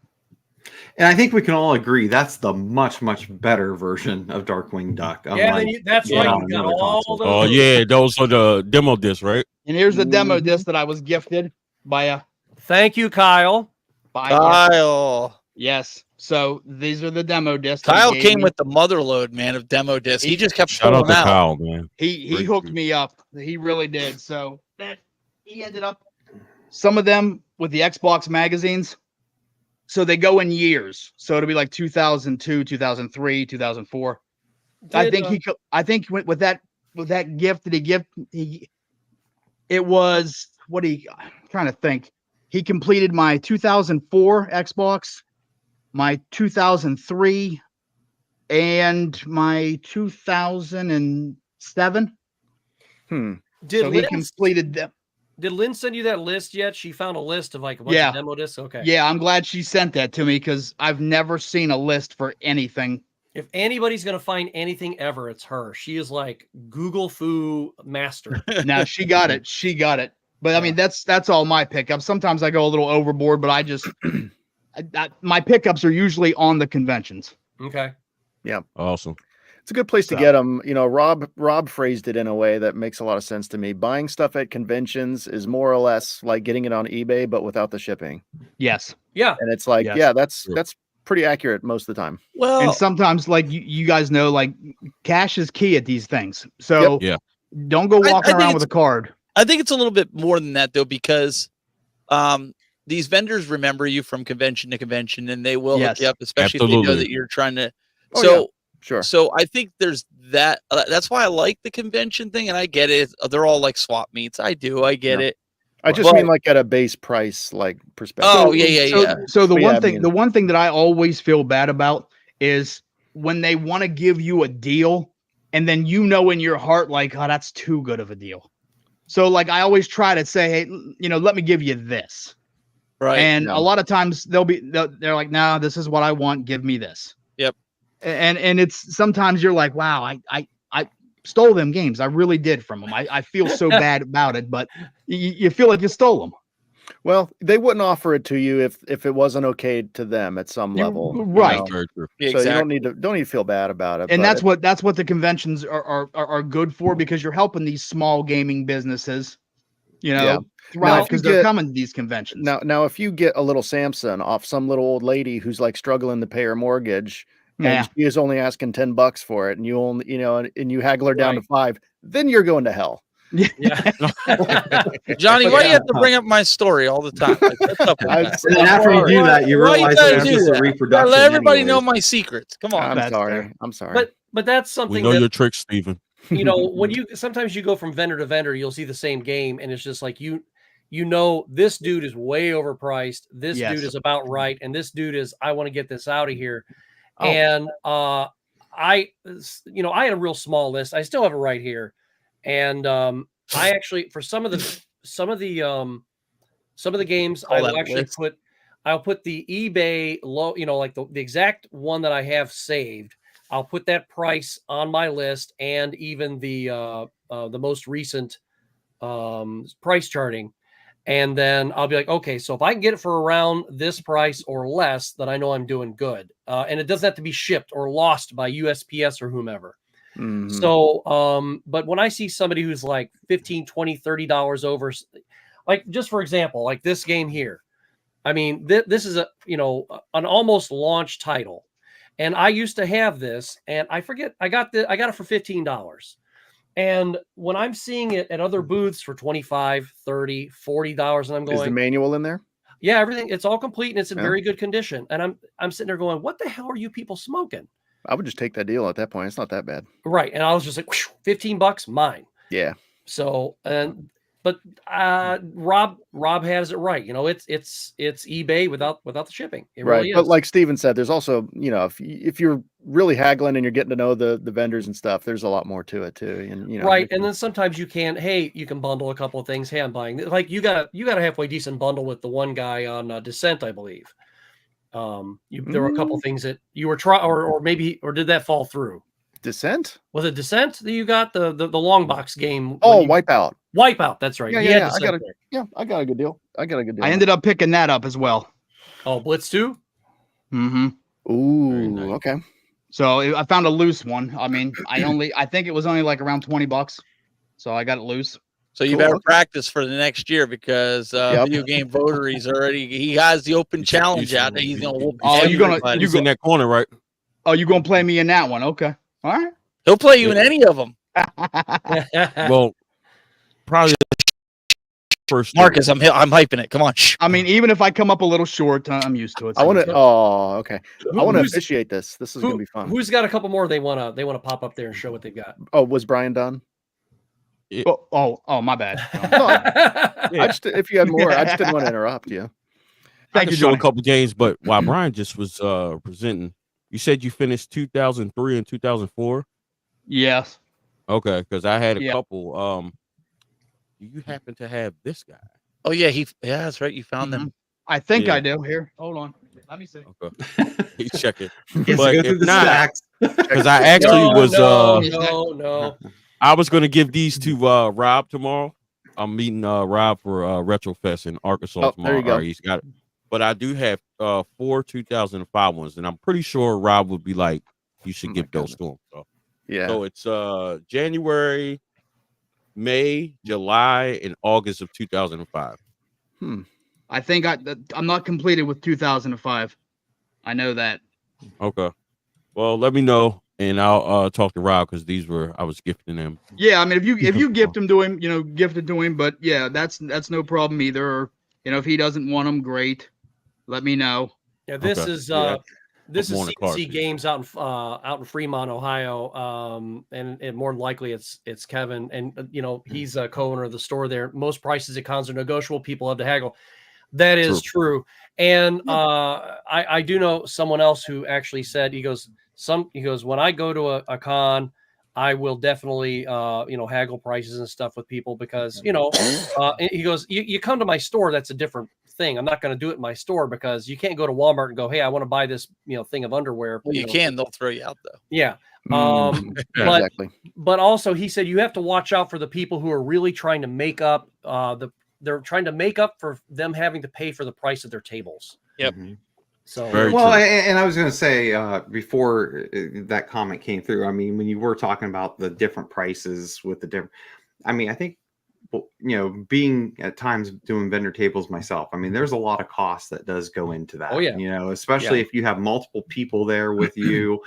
Speaker 6: And I think we can all agree that's the much better version of Darkwing Duck.
Speaker 1: Yeah,
Speaker 6: unlike-
Speaker 1: that's
Speaker 6: Yeah,
Speaker 1: right.
Speaker 6: on
Speaker 1: You got
Speaker 6: another
Speaker 1: all
Speaker 6: console.
Speaker 1: those.
Speaker 4: Oh yeah, those are the demo discs, right?
Speaker 5: and here's the demo disc that I was gifted by a
Speaker 1: Thank you, Kyle.
Speaker 3: Kyle.
Speaker 5: yes. So these are the demo discs. that he
Speaker 3: Kyle
Speaker 5: gave
Speaker 3: came
Speaker 5: me.
Speaker 3: with the motherload, man, of demo discs. He just kept
Speaker 4: Shout out
Speaker 3: pulling
Speaker 4: to
Speaker 3: out.
Speaker 4: Kyle, man.
Speaker 5: He
Speaker 4: Great
Speaker 5: hooked
Speaker 4: dude.
Speaker 5: me up. He really did. So that he ended up some of them with the Xbox magazines. So they go in years. So it'll be like 2002, 2003, 2004. I think I think with that gift that he gave it was I'm trying to think. He completed my 2004 Xbox, my 2003, and my 2007.
Speaker 1: Did
Speaker 5: So he
Speaker 1: Lynn,
Speaker 5: completed them.
Speaker 1: did Lynn send you that list yet? She found a list of like a bunch
Speaker 5: Yeah.
Speaker 1: of demo discs. Okay.
Speaker 5: Yeah, I'm glad she sent that to me because I've never seen a list for anything.
Speaker 1: If anybody's gonna find anything ever, it's her. She is like Google Foo master.
Speaker 5: Now she got it. She got it. But I mean, that's all my pickups. Sometimes I go a little overboard, but I just my pickups are usually on the conventions.
Speaker 1: Okay.
Speaker 4: Awesome.
Speaker 2: It's a good place to
Speaker 5: So-
Speaker 2: get them. You know, Rob phrased it in a way that makes a lot of sense to me. Buying stuff at conventions is more or less like getting it on eBay, but without the shipping.
Speaker 5: Yes.
Speaker 1: Yeah.
Speaker 2: And it's like,
Speaker 5: Yes.
Speaker 2: yeah, that's
Speaker 4: Sure.
Speaker 2: pretty accurate most of the time.
Speaker 3: Well,
Speaker 5: And sometimes, like you guys know, like cash is key at these things. So
Speaker 4: Yeah.
Speaker 5: don't go
Speaker 3: I
Speaker 5: walking
Speaker 3: think
Speaker 5: around with a card.
Speaker 3: I think it's a little bit more than that though, because these vendors remember you from convention to convention, and they will hook
Speaker 5: Yes.
Speaker 3: you up, especially if they know
Speaker 4: Absolutely.
Speaker 3: that you're trying to.
Speaker 2: Oh,
Speaker 3: So,
Speaker 2: Sure.
Speaker 3: so I think there's that. That's why I like the convention thing, and I get it. They're all like swap meets. I do. I get
Speaker 2: Yeah.
Speaker 3: it.
Speaker 2: I just
Speaker 3: Well-
Speaker 2: mean like at a base price, like perspective.
Speaker 3: Oh, yeah.
Speaker 5: So the
Speaker 2: But
Speaker 5: one
Speaker 2: yeah, I
Speaker 5: thing,
Speaker 2: mean-
Speaker 5: the one thing that I always feel bad about is when they want to give you a deal, and then you know in your heart, like, oh, that's too good of a deal. So like I always try to say, hey, let me give you this.
Speaker 3: Right.
Speaker 5: And
Speaker 2: Yeah.
Speaker 5: a lot of times they're like, no, this is what I want. Give me this.
Speaker 3: Yep.
Speaker 5: And it's sometimes you're like, wow, I stole them games. I really did from them. I feel so bad about it, but you feel like you stole them.
Speaker 2: Well, they wouldn't offer it to you if it wasn't okay to them at some level. you
Speaker 5: right.
Speaker 2: know?
Speaker 4: Very true.
Speaker 3: Yeah,
Speaker 2: So you don't need to feel bad about it.
Speaker 5: And
Speaker 2: but
Speaker 5: that's what the conventions are good for, because you're helping these small gaming businesses,
Speaker 2: Yeah.
Speaker 5: thrive
Speaker 2: if you
Speaker 5: because they're
Speaker 2: get-
Speaker 5: coming to these conventions.
Speaker 2: Now, if you get a little Samson off some little old lady who's like struggling to pay her mortgage,
Speaker 5: Yeah.
Speaker 2: and she is only asking $10 for it, and you only, and you haggle her down to 5, then you're going to hell.
Speaker 1: Yeah.
Speaker 3: Johnny, why do you
Speaker 2: Yeah.
Speaker 3: have to bring up my story all the time? Like, what's up with
Speaker 2: I'm
Speaker 3: that?
Speaker 6: And then after you do that, you
Speaker 3: Why
Speaker 6: realize
Speaker 3: gotta
Speaker 6: that it's
Speaker 3: do
Speaker 6: just a
Speaker 3: that? Gotta
Speaker 6: reproduction.
Speaker 3: let everybody know
Speaker 6: anyways.
Speaker 3: my secrets. Come on.
Speaker 2: I'm
Speaker 5: that's
Speaker 2: sorry.
Speaker 5: fair.
Speaker 2: I'm sorry.
Speaker 1: But that's
Speaker 4: We
Speaker 1: something
Speaker 4: know
Speaker 1: that
Speaker 4: your tricks, Steven.
Speaker 1: when you sometimes you go from vendor to vendor, you'll see the same game, and it's just like this dude is way overpriced. This
Speaker 5: Yes.
Speaker 1: dude is about right, and this dude is I want to get this out of here.
Speaker 5: Oh.
Speaker 1: And I had a real small list. I still have it right here, and I actually for some of the games
Speaker 3: Call
Speaker 1: I will
Speaker 3: that
Speaker 1: actually
Speaker 3: list.
Speaker 1: I'll put the eBay low, like the exact one that I have saved. I'll put that price on my list, and even the most recent price charting. And then I'll be like, okay, so if I can get it for around this price or less, then I know I'm doing good. And it doesn't have to be shipped or lost by USPS or whomever.
Speaker 2: Mhm.
Speaker 1: So, but when I see somebody who's like $15, $20, $30 over, like just for example, like this game here, I mean, this is an almost launch title. And I used to have this, and I forget, I got it for $15. And when I'm seeing it at other booths for $25, $30, $40, and I'm going,
Speaker 2: is the manual in there?
Speaker 1: Yeah, everything, it's all complete and it's in very good condition. And I'm sitting there going, what the hell are you people smoking?
Speaker 2: I would just take that deal at that point. It's not that bad.
Speaker 1: Right. And I was just like, $15, mine.
Speaker 2: Yeah.
Speaker 1: So, but Rob has it right. You know, it's eBay without the shipping. It
Speaker 2: Right.
Speaker 1: really is.
Speaker 2: But like Steven said, there's also, you know, if you're really haggling and you're getting to know the vendors and stuff, there's a lot more to it too. And you know,
Speaker 1: right. And then sometimes you can bundle a couple of things. Hey, I'm buying, like you got a halfway decent bundle with the one guy on Descent, I believe. There were a couple things that you were trying, or did that fall through?
Speaker 2: Descent?
Speaker 1: Was it Descent that you got the long box game?
Speaker 2: Oh, Wipeout.
Speaker 1: Wipeout. That's right.
Speaker 2: Yeah. I got a good deal. I
Speaker 5: ended up picking that up as well.
Speaker 1: Oh, Blitz 2?
Speaker 5: Mm-hmm.
Speaker 2: Ooh,
Speaker 4: nice.
Speaker 2: Okay.
Speaker 5: So I found a loose one. I mean, I think it was only like around $20. So I got it loose.
Speaker 3: So you better practice for the next year because VideoGameVotary is already, he has the open challenge out there. He's gonna whoop.
Speaker 4: He's in that corner, right?
Speaker 5: Oh, you're gonna play me in that one? Okay. All right.
Speaker 3: He'll play you in any of them.
Speaker 4: Well, probably first.
Speaker 3: Marcus, I'm hyping it. Come on.
Speaker 5: I mean, even if I come up a little short, I'm used to it.
Speaker 2: I want to. Oh, okay. I want to officiate this. This is gonna be fun.
Speaker 1: Who's got a couple more? They wanna pop up there and show what they've got.
Speaker 2: Oh, was Brian done?
Speaker 5: Oh, my bad.
Speaker 2: I just, if you had more, I just didn't want to interrupt you.
Speaker 4: I can show a couple games, but while Brian just was presenting, you said you finished 2003 and 2004.
Speaker 5: Yes.
Speaker 4: Okay, because I had a couple. Do you happen to have this guy?
Speaker 3: Oh yeah, that's right. You found them.
Speaker 5: I think I do. Here, hold on. Let me see.
Speaker 4: Okay, he's checking.
Speaker 6: But if not,
Speaker 4: because I actually
Speaker 1: no.
Speaker 4: I was going to give these to Rob tomorrow. I'm meeting Rob for RetroFest in Arkansas tomorrow.
Speaker 2: There you go.
Speaker 4: He's got it. But I do have 4 2005 ones, and I'm pretty sure Rob would be like, you should give those to him. So,
Speaker 2: yeah.
Speaker 4: So it's January, May, July, and August of 2005.
Speaker 5: I think I'm not completed with 2005. I know that.
Speaker 4: Okay. Well, let me know. And I'll talk to Rob because I was gifting them.
Speaker 5: Yeah, I mean, if you gift them to him, gift it to him. But yeah, that's no problem either. Or, if he doesn't want them, great. Let me know.
Speaker 1: Yeah, this is CC Games out in Fremont, Ohio. And more than likely it's Kevin, and he's a co-owner of the store there. Most prices at cons are negotiable. People have to haggle. That is true. And I do know someone else who actually said, he goes, when I go to a con, I will definitely haggle prices and stuff with people because he goes, you come to my store, that's a different thing. I'm not going to do it in my store because you can't go to Walmart and go, hey, I want to buy this thing of underwear.
Speaker 3: Well, you can, they'll throw you out though.
Speaker 1: Yeah.
Speaker 2: Exactly.
Speaker 1: But also he said you have to watch out for the people who are really trying to make up they're trying to make up for them having to pay for the price of their tables.
Speaker 3: Yep.
Speaker 6: Mm-hmm.
Speaker 1: So
Speaker 6: and I was going to say before that comment came through, I mean, when you were talking about the different prices with the different, I mean, I think, being at times doing vendor tables myself, I mean, there's a lot of cost that does go into that.
Speaker 1: Oh yeah.
Speaker 6: Especially if you have multiple people there with you,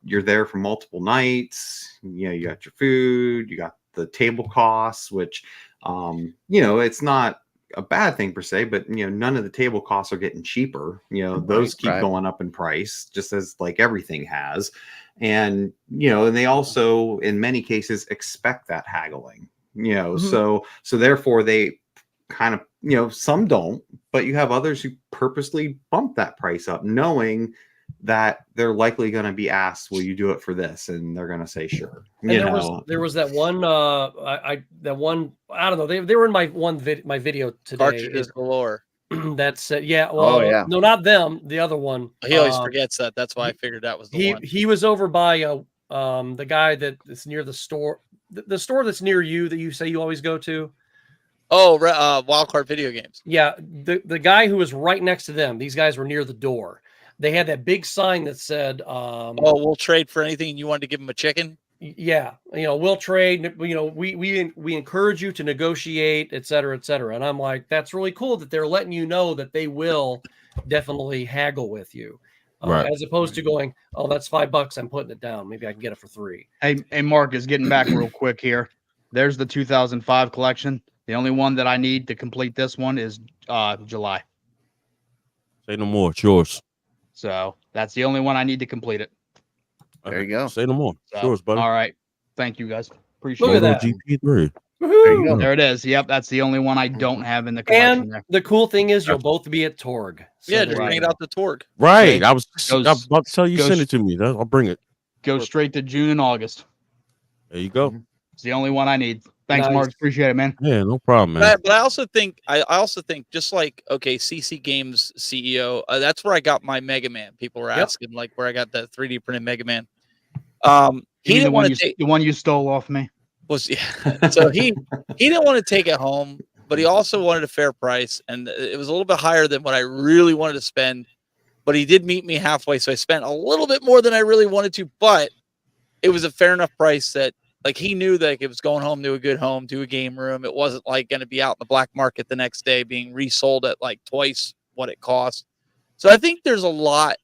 Speaker 6: you're there for multiple nights, you got your food, you got the table costs, which, it's not a bad thing per se, but none of the table costs are getting cheaper. Those keep going up in price, just as like everything has. And and they also in many cases expect that haggling. So therefore they kind of some don't, but you have others who purposely bump that price up, knowing that they're likely going to be asked, will you do it for this? And they're going to say, sure.
Speaker 1: There was that one, I don't know. They were in my video today.
Speaker 3: Cartridges galore.
Speaker 1: That said, no, not them. The other one.
Speaker 3: He always forgets that. That's why I figured that was the one. He
Speaker 1: was over by the guy that's near the store, the store that's near you that you say you always go to.
Speaker 3: Oh, Wildcard Video Games.
Speaker 1: Yeah, the guy who was right next to them. These guys were near the door. They had that big sign that said,
Speaker 3: we'll trade for anything, and you wanted to give them a chicken?
Speaker 1: Yeah. We'll trade, we encourage you to negotiate, et cetera, et cetera. And I'm like, that's really cool that they're letting you know that they will definitely haggle with you.
Speaker 4: Right.
Speaker 1: as opposed to going, oh, that's $5. I'm putting it down. Maybe I can get it for $3.
Speaker 5: Hey, Mark is getting back real quick here. There's the 2005 collection. The only one that I need to complete this one is July.
Speaker 4: Say no more. It's yours.
Speaker 5: So that's the only one I need to complete it.
Speaker 2: There you go.
Speaker 4: Say no more.
Speaker 5: So,
Speaker 4: Yours, buddy.
Speaker 5: all right. Thank you guys. Appreciate
Speaker 1: Look
Speaker 5: it.
Speaker 1: at that.
Speaker 4: GP3.
Speaker 2: There you go.
Speaker 5: There it is. Yep, that's the only one I don't have in the collection.
Speaker 1: And
Speaker 5: There.
Speaker 1: the cool thing is you'll both be at Torg. So
Speaker 3: Yeah,
Speaker 1: there
Speaker 3: just
Speaker 1: you
Speaker 3: bring it
Speaker 1: go.
Speaker 3: out the Torg.
Speaker 4: Right.
Speaker 5: Okay.
Speaker 4: I was about to tell you,
Speaker 5: goes-
Speaker 4: send it to me. I'll bring it.
Speaker 5: Go straight to June and August.
Speaker 4: There you go.
Speaker 5: It's the only one I need. Thanks,
Speaker 1: Nice.
Speaker 5: Mark. Appreciate it, man.
Speaker 4: Yeah, no problem, man.
Speaker 3: But I also think just like CC Games CEO, that's where I got my Mega Man. People were asking like where I got the 3D printed Mega Man. He
Speaker 5: You mean
Speaker 3: didn't want to take
Speaker 5: the one you stole off me.
Speaker 3: so he didn't want to take it home, but he also wanted a fair price, and it was a little bit higher than what I really wanted to spend. But he did meet me halfway, so I spent a little bit more than I really wanted to, but it was a fair enough price that like he knew that it was going home to a good home, to a game room. It wasn't like going to be out in the black market the next day being resold at like twice what it cost. So I think there's a lot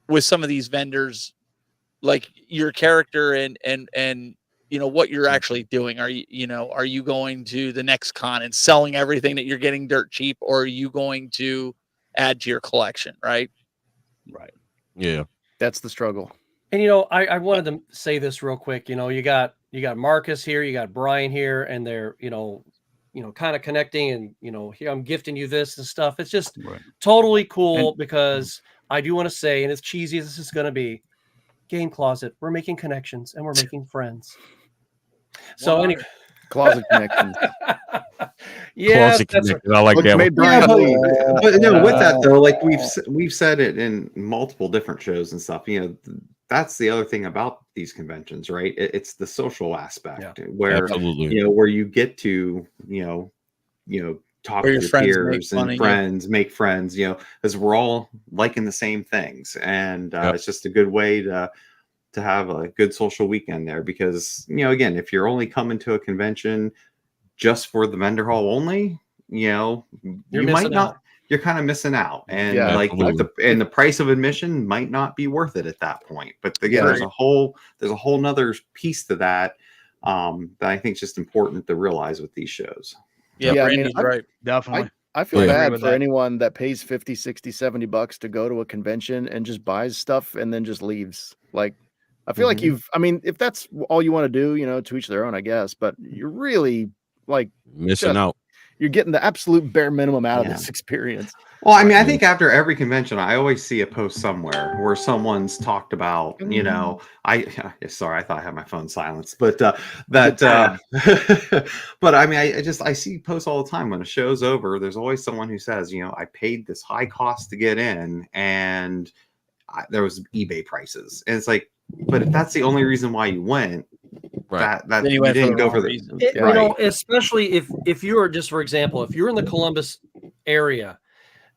Speaker 3: with some of these vendors, like your character and you know what you're actually doing. Are you going to the next con and selling everything that you're getting dirt cheap, or are you going to add to your collection, right?
Speaker 5: Right.
Speaker 4: Yeah.
Speaker 2: That's the struggle.
Speaker 1: And I wanted to say this real quick. You got Marcus here, you got Brian here, and they're kind of connecting, and here I'm gifting you this and stuff. It's just totally cool because I do want to say, and as cheesy as this is going to be, Game Closet, we're making connections and we're making friends. So anyway,
Speaker 2: Closet connections.
Speaker 1: Yeah,
Speaker 4: Closet
Speaker 1: that's
Speaker 4: connected. I like that.
Speaker 2: Made
Speaker 6: Yeah,
Speaker 2: Brian
Speaker 6: but no, with that though, like we've said it in multiple different shows and stuff. That's the other thing about these conventions, right? It's the social aspect where
Speaker 4: Absolutely.
Speaker 6: where you get to talk
Speaker 3: Where
Speaker 6: to
Speaker 3: your
Speaker 6: your
Speaker 3: friends
Speaker 6: peers
Speaker 3: make
Speaker 6: and
Speaker 3: money,
Speaker 6: friends, make friends, because we're all liking the same things, and it's just a good way to have a good social weekend there. Because again, if you're only coming to a convention just for the vendor hall only, you might not. You're kind of missing out, and the price of admission might not be worth it at that point. But again, there's a whole nother piece to that that I think is just important to realize with these shows.
Speaker 3: Yeah, Brandy's right.
Speaker 5: Definitely.
Speaker 2: I feel bad for
Speaker 5: that.
Speaker 2: anyone that pays 50, 60, 70 bucks to go to a convention and just buys stuff and then just leaves. Like, I feel like if that's all you want to do, to each their own, I guess, but you're really like
Speaker 4: missing out.
Speaker 2: You're getting the absolute bare minimum out of this experience.
Speaker 6: Well, I think after every convention, I always see a post somewhere where someone's talked about, I thought I had my phone silenced, but but I see posts all the time when a show's over. There's always someone who says, I paid this high cost to get in, and there was eBay prices, and it's like, but if that's the only reason why you went, that you didn't go for the reason.
Speaker 1: Especially if you're just, for example, if you're in the Columbus area,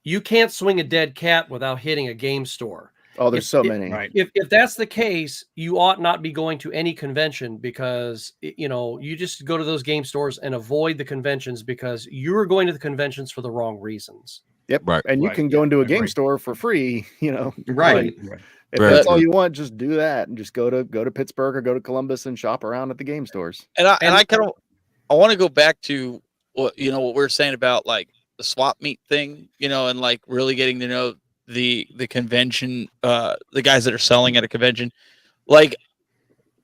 Speaker 1: you can't swing a dead cat without hitting a game store.
Speaker 2: Oh, there's so many.
Speaker 5: Right.
Speaker 1: If that's the case, you ought not be going to any convention, because you just go to those game stores and avoid the conventions, because you're going to the conventions for the wrong reasons.
Speaker 2: Yep. Right. And you can go into a game store for free,
Speaker 6: Right.
Speaker 2: If that's all you want, just do that and just go to Pittsburgh or go to Columbus and shop around at the game stores.
Speaker 3: And I want to go back to what we were saying about like the swap meet thing, and like really getting to know the convention, the guys that are selling at a convention. Like,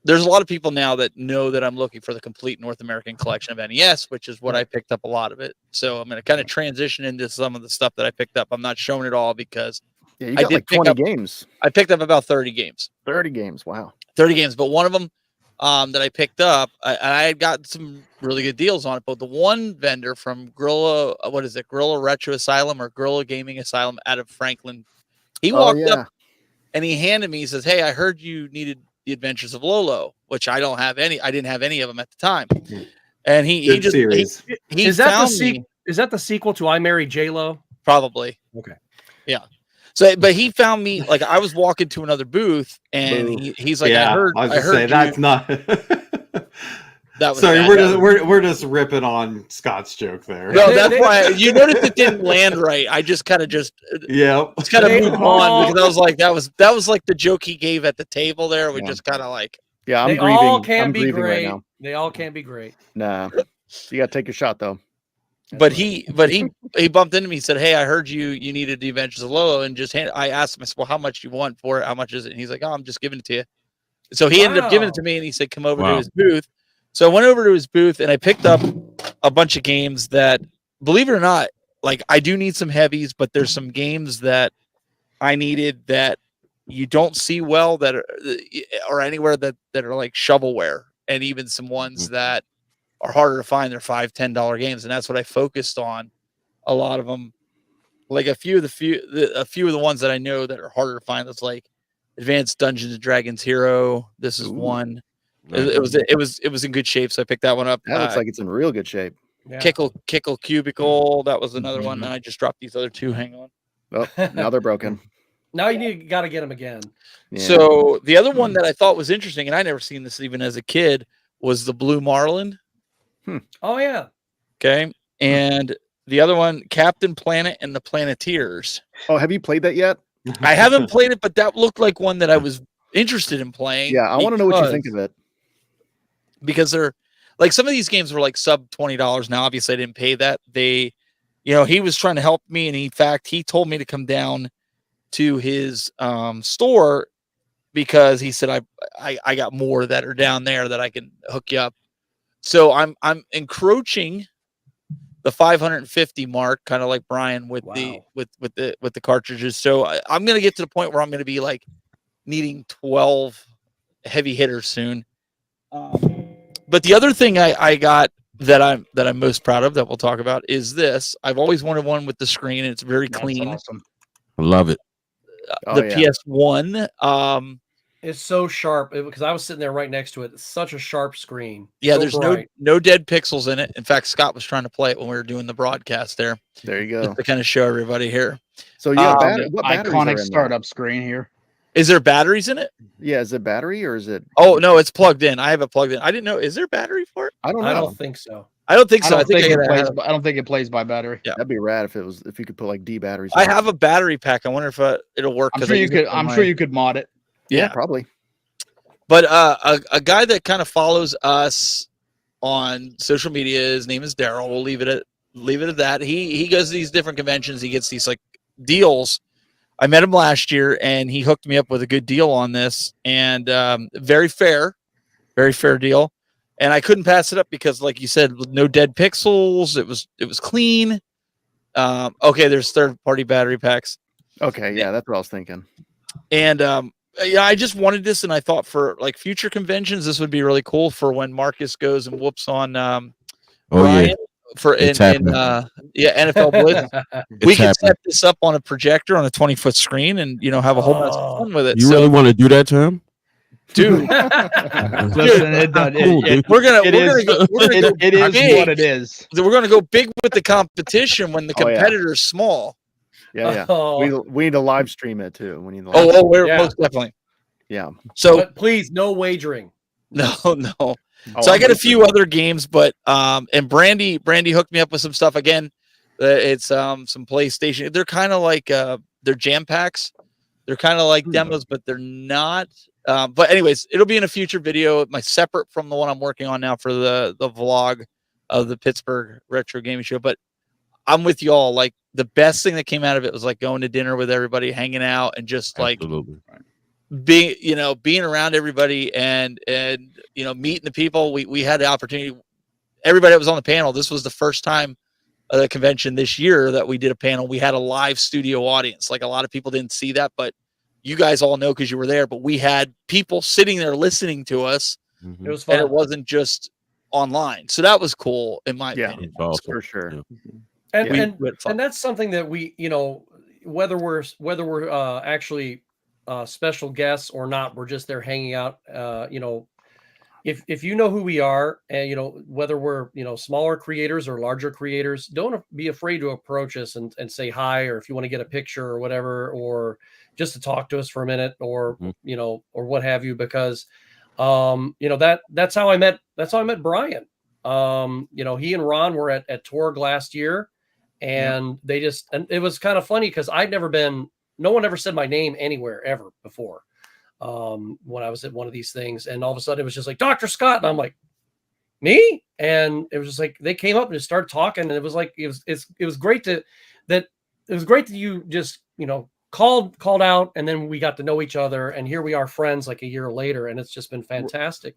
Speaker 3: there's a lot of people now that know that I'm looking for the complete North American collection of NES, which is what I picked up a lot of it. So I'm going to kind of transition into some of the stuff that I picked up. I'm not showing it all because
Speaker 2: you got like 20 games.
Speaker 3: I picked up about 30 games.
Speaker 2: 30 games. Wow.
Speaker 3: 30 games. But one of them that I picked up, I had gotten some really good deals on it. But the one vendor from Gorilla Retro Asylum or Gorilla Gaming Asylum out of Franklin, he walked up and he handed me, he says, "Hey, I heard you needed the Adventures of Lolo," which I don't have any. I didn't have any of them at the time. And he
Speaker 1: is that the sequel to I Married J-Lo?
Speaker 3: Probably.
Speaker 1: Okay.
Speaker 3: Yeah. So, but he found me, like, I was walking to another booth, and he's like, I heard
Speaker 6: that's not.
Speaker 3: That was
Speaker 6: sorry.
Speaker 3: bad.
Speaker 6: We're just ripping on Scott's joke there.
Speaker 3: No, that's why you noticed it didn't land right. I just kind of moved on because I was like, that was like the joke he gave at the table there. We just kind of like,
Speaker 2: yeah, I'm
Speaker 1: they
Speaker 2: grieving.
Speaker 1: all can't
Speaker 2: I'm
Speaker 1: be
Speaker 2: grieving
Speaker 1: great.
Speaker 2: right now.
Speaker 1: They all can't be great.
Speaker 2: Nah, you got to take a shot though.
Speaker 3: But he bumped into me. He said, "Hey, I heard you needed the Adventures of Lolo," and I asked him, I said, "Well, how much do you want for it? How much is it?" And he's like, "Oh, I'm just giving it to you." So he ended up giving it to me, and he said, "Come over to his booth." So I went over to his booth, and I picked up a bunch of games that, believe it or not, like I do need some heavies, but there's some games that I needed that you don't see well that are or anywhere that are like shovelware, and even some ones that are harder to find. They're $5-10 games, and that's what I focused on. A lot of them, like a few of the ones that I know that are harder to find. That's like Advanced Dungeons and Dragons Hero. This is one. It was in good shape, so I picked that one up.
Speaker 2: That looks like it's in real good shape.
Speaker 1: Yeah.
Speaker 3: Kickle Cubicle. That was another one. And I just dropped these other two. Hang on.
Speaker 2: Oh, now they're broken.
Speaker 1: Now got to get them again.
Speaker 2: Yeah.
Speaker 3: So the other one that I thought was interesting, and I never seen this even as a kid, was the Blue Marlin.
Speaker 1: Oh yeah.
Speaker 3: Okay, and the other one, Captain Planet and the Planeteers.
Speaker 2: Oh, have you played that yet?
Speaker 3: I haven't played it, but that looked like one that I was interested in playing.
Speaker 2: Yeah, I want to know what you think of it.
Speaker 3: Because they're like some of these games were like sub $20 now. Obviously, I didn't pay that. He was trying to help me, and in fact, he told me to come down to his store because he said I got more that are down there that I can hook you up. So I'm encroaching the 550 mark, kind of like Brian with the cartridges. So I'm gonna get to the point where I'm gonna be like needing 12 heavy hitters soon. But the other thing I got that I'm most proud of that we'll talk about is this. I've always wanted one with the screen, and it's very clean.
Speaker 5: Awesome.
Speaker 4: I love it.
Speaker 3: PS1.
Speaker 1: It's so sharp because I was sitting there right next to it. It's such a sharp screen.
Speaker 3: Yeah,
Speaker 1: so
Speaker 3: there's
Speaker 1: bright.
Speaker 3: no dead pixels in it. In fact, Scott was trying to play it when we were doing the broadcast there.
Speaker 2: There you go.
Speaker 3: Just to kind of show everybody here.
Speaker 2: So yeah, what batteries are
Speaker 5: iconic
Speaker 2: in
Speaker 5: startup screen here.
Speaker 3: Is there batteries in it?
Speaker 2: Yeah, is it battery or is it?
Speaker 3: Oh no, it's plugged in. I have it plugged in. I didn't know. Is there battery for it?
Speaker 2: I don't know.
Speaker 1: I don't think so.
Speaker 3: I don't think so.
Speaker 5: I don't think it plays by battery.
Speaker 3: Yeah,
Speaker 2: that'd be rad if you could put like D batteries.
Speaker 3: I have a battery pack. I wonder if it'll work.
Speaker 5: I'm sure you could. I'm sure you could mod it.
Speaker 2: Yeah, probably.
Speaker 3: But a guy that kind of follows us on social media, his name is Daryl. We'll leave it at that. He goes to these different conventions. He gets these like deals. I met him last year, and he hooked me up with a good deal on this, and very fair deal. And I couldn't pass it up because, like you said, no dead pixels. It was clean. Okay, there's third-party battery packs.
Speaker 2: Okay, yeah, that's what I was thinking.
Speaker 3: And I just wanted this, and I thought for like future conventions, this would be really cool for when Marcus goes and whoops on Brian for NFL Blitz. We can set this up on a projector on a 20-foot screen, and have a whole bunch of fun with it.
Speaker 4: You really want to do that to him?
Speaker 3: Dude,
Speaker 5: Listen, it is what it is.
Speaker 3: We're gonna go big with the competition when the competitor is small.
Speaker 2: Yeah. We need to live stream it too. We need to
Speaker 3: most definitely.
Speaker 2: Yeah.
Speaker 3: So
Speaker 1: but please, no wagering.
Speaker 3: No. So I got a few other games, but and Brandy hooked me up with some stuff again. It's some PlayStation. They're kind of like they're jam packs. They're kind of like demos, but they're not. But anyways, it'll be in a future video, separate from the one I'm working on now for the vlog of the Pittsburgh Retro Gaming Show. But I'm with y'all. Like the best thing that came out of it was like going to dinner with everybody, hanging out, and just like being around everybody and meeting the people. We had the opportunity. Everybody that was on the panel. This was the first time at the convention this year that we did a panel. We had a live studio audience. Like a lot of people didn't see that, but you guys all know because you were there. But we had people sitting there listening to us.
Speaker 1: It was fun.
Speaker 3: And it wasn't just online. So that was cool in my opinion.
Speaker 2: Awesome. For sure.
Speaker 1: Yeah. And that's something that we, whether we're actually special guests or not, we're just there hanging out. If you know who we are, and whether we're smaller creators or larger creators, don't be afraid to approach us and say hi, or if you want to get a picture or whatever, or just to talk to us for a minute, or or what have you, because You know, that's how I met Brian. You know, he and Ron were at Torg last year, and and it was kind of funny because no one ever said my name anywhere ever before. When I was at one of these things, and all of a sudden it was just like Dr. Scott, and I'm like, me? And it was just like they came up and just started talking, and it was like it was great that you just, you know, called out, and then we got to know each other, and here we are friends like a year later, and it's just been fantastic.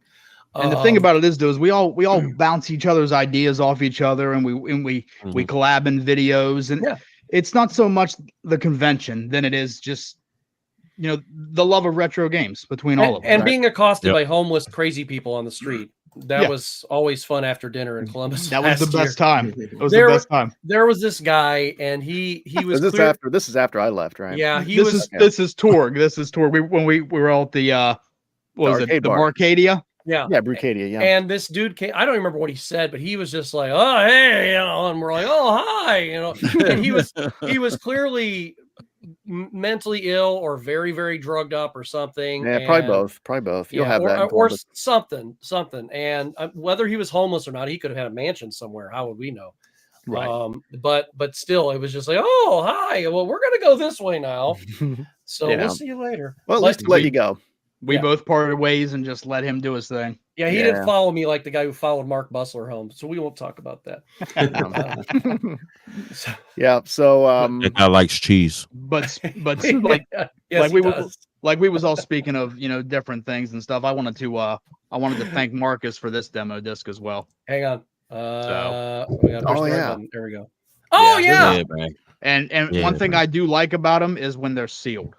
Speaker 5: And the thing about it is, we all bounce each other's ideas off each other, and we collab in videos, and it's not so much the convention than it is just, you know, the love of retro games between all of us.
Speaker 1: And being accosted by homeless, crazy people on the street. That was always fun after dinner in Columbus.
Speaker 5: That was the best time. It was the best time.
Speaker 1: There was this guy, and he was
Speaker 2: this is after I left, right?
Speaker 1: Yeah,
Speaker 5: this is Torg. This is Torg. When we were all at the what was it? The Barcadia?
Speaker 1: Yeah,
Speaker 2: Brucadia. Yeah.
Speaker 1: And this dude came. I don't remember what he said, but he was just like, "Oh, hey," you know, and we're like, "Oh, hi," you know. And he was clearly mentally ill or very, very drugged up or something.
Speaker 2: Yeah, probably both. You'll have that,
Speaker 1: or something. And whether he was homeless or not, he could have had a mansion somewhere. How would we know?
Speaker 5: Right.
Speaker 1: But still, it was just like, "Oh, hi. Well, we're gonna go this way now. So we'll see you later."
Speaker 2: Well, at least let you go.
Speaker 5: We both parted ways and just let him do his thing.
Speaker 1: Yeah, he didn't follow me like the guy who followed Mark Bustler home, so we won't talk about that.
Speaker 2: So
Speaker 4: that guy likes cheese.
Speaker 5: But like we was all speaking of, you know, different things and stuff. I wanted to thank Marcus for this demo disc as well.
Speaker 1: Hang on. There we go.
Speaker 5: And one thing I do like about them is when they're sealed.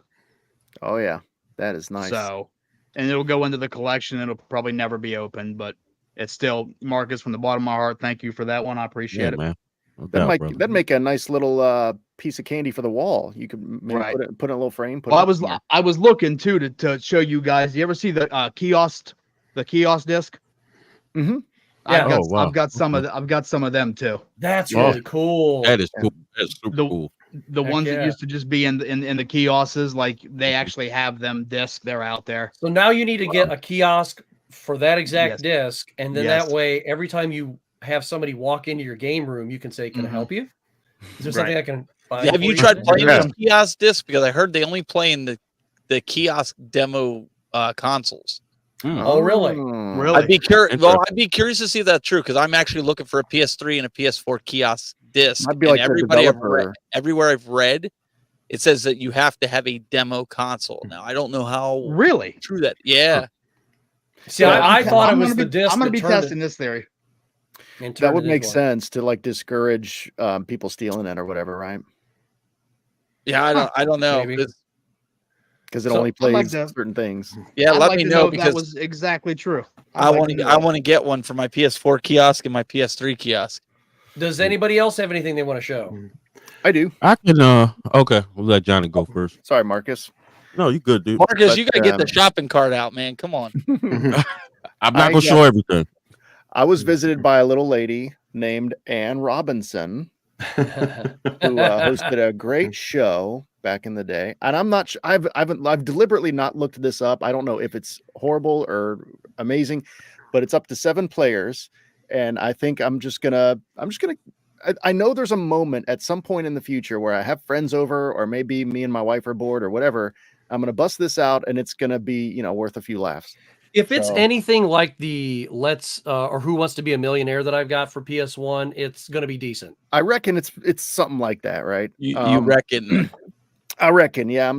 Speaker 2: Oh yeah. That is nice.
Speaker 5: So, and it'll go into the collection. It'll probably never be opened, but it's still, Marcus, from the bottom of my heart, thank you for that one. I appreciate it.
Speaker 4: Man.
Speaker 2: That'd make a nice little piece of candy for the wall. You could maybe put in a little frame.
Speaker 5: I was looking too to show you guys. You ever see the kiosk disc?
Speaker 2: Mm-hmm.
Speaker 5: Yeah, I've got some of them too.
Speaker 1: That's really cool.
Speaker 4: That is cool. That's super cool.
Speaker 5: The ones that used to just be in the kiosks, like they actually have them disc. They're out there.
Speaker 1: So now you need to get a kiosk for that exact disc, and then that way, every time you have somebody walk into your game room, you can say, "Can I help you? Is there something I can find?"
Speaker 3: Have you tried playing the kiosk disc? Because I heard they only play in the kiosk demo consoles.
Speaker 1: Oh, really?
Speaker 5: Really?
Speaker 3: I'd be curious. Well, I'd be curious to see if that's true, because I'm actually looking for a PS3 and a PS4 kiosk disc.
Speaker 2: I'd be like
Speaker 3: everywhere I've read, it says that you have to have a demo console. Now I don't know how
Speaker 5: really
Speaker 3: true that. Yeah.
Speaker 1: See, I thought it was the disc.
Speaker 5: I'm going to be testing this theory.
Speaker 2: That would make sense to like discourage people stealing it or whatever, right?
Speaker 3: Yeah, I don't know.
Speaker 2: Because it only plays certain things.
Speaker 3: Yeah, let me know, because
Speaker 5: that was exactly true.
Speaker 3: I want to get one for my PS4 kiosk and my PS3 kiosk.
Speaker 1: Does anybody else have anything they want to show?
Speaker 2: I do.
Speaker 4: I can. Okay, we'll let Johnny go first.
Speaker 2: Sorry, Marcus.
Speaker 4: No, you good, dude.
Speaker 3: Marcus, you gotta get the shopping cart out, man. Come on.
Speaker 4: I'm not gonna show everything.
Speaker 2: I was visited by a little lady named Ann Robinson, who hosted a great show back in the day. And I'm not sure, I've deliberately not looked this up. I don't know if it's horrible or amazing, but it's up to 7 players. And I think I know there's a moment at some point in the future where I have friends over, or maybe me and my wife are bored or whatever. I'm going to bust this out, and it's going to be, worth a few laughs.
Speaker 1: If it's anything like the or Who Wants to Be a Millionaire that I've got for PS1, it's going to be decent.
Speaker 2: I reckon it's something like that, right?
Speaker 3: You reckon?
Speaker 2: I reckon. Yeah,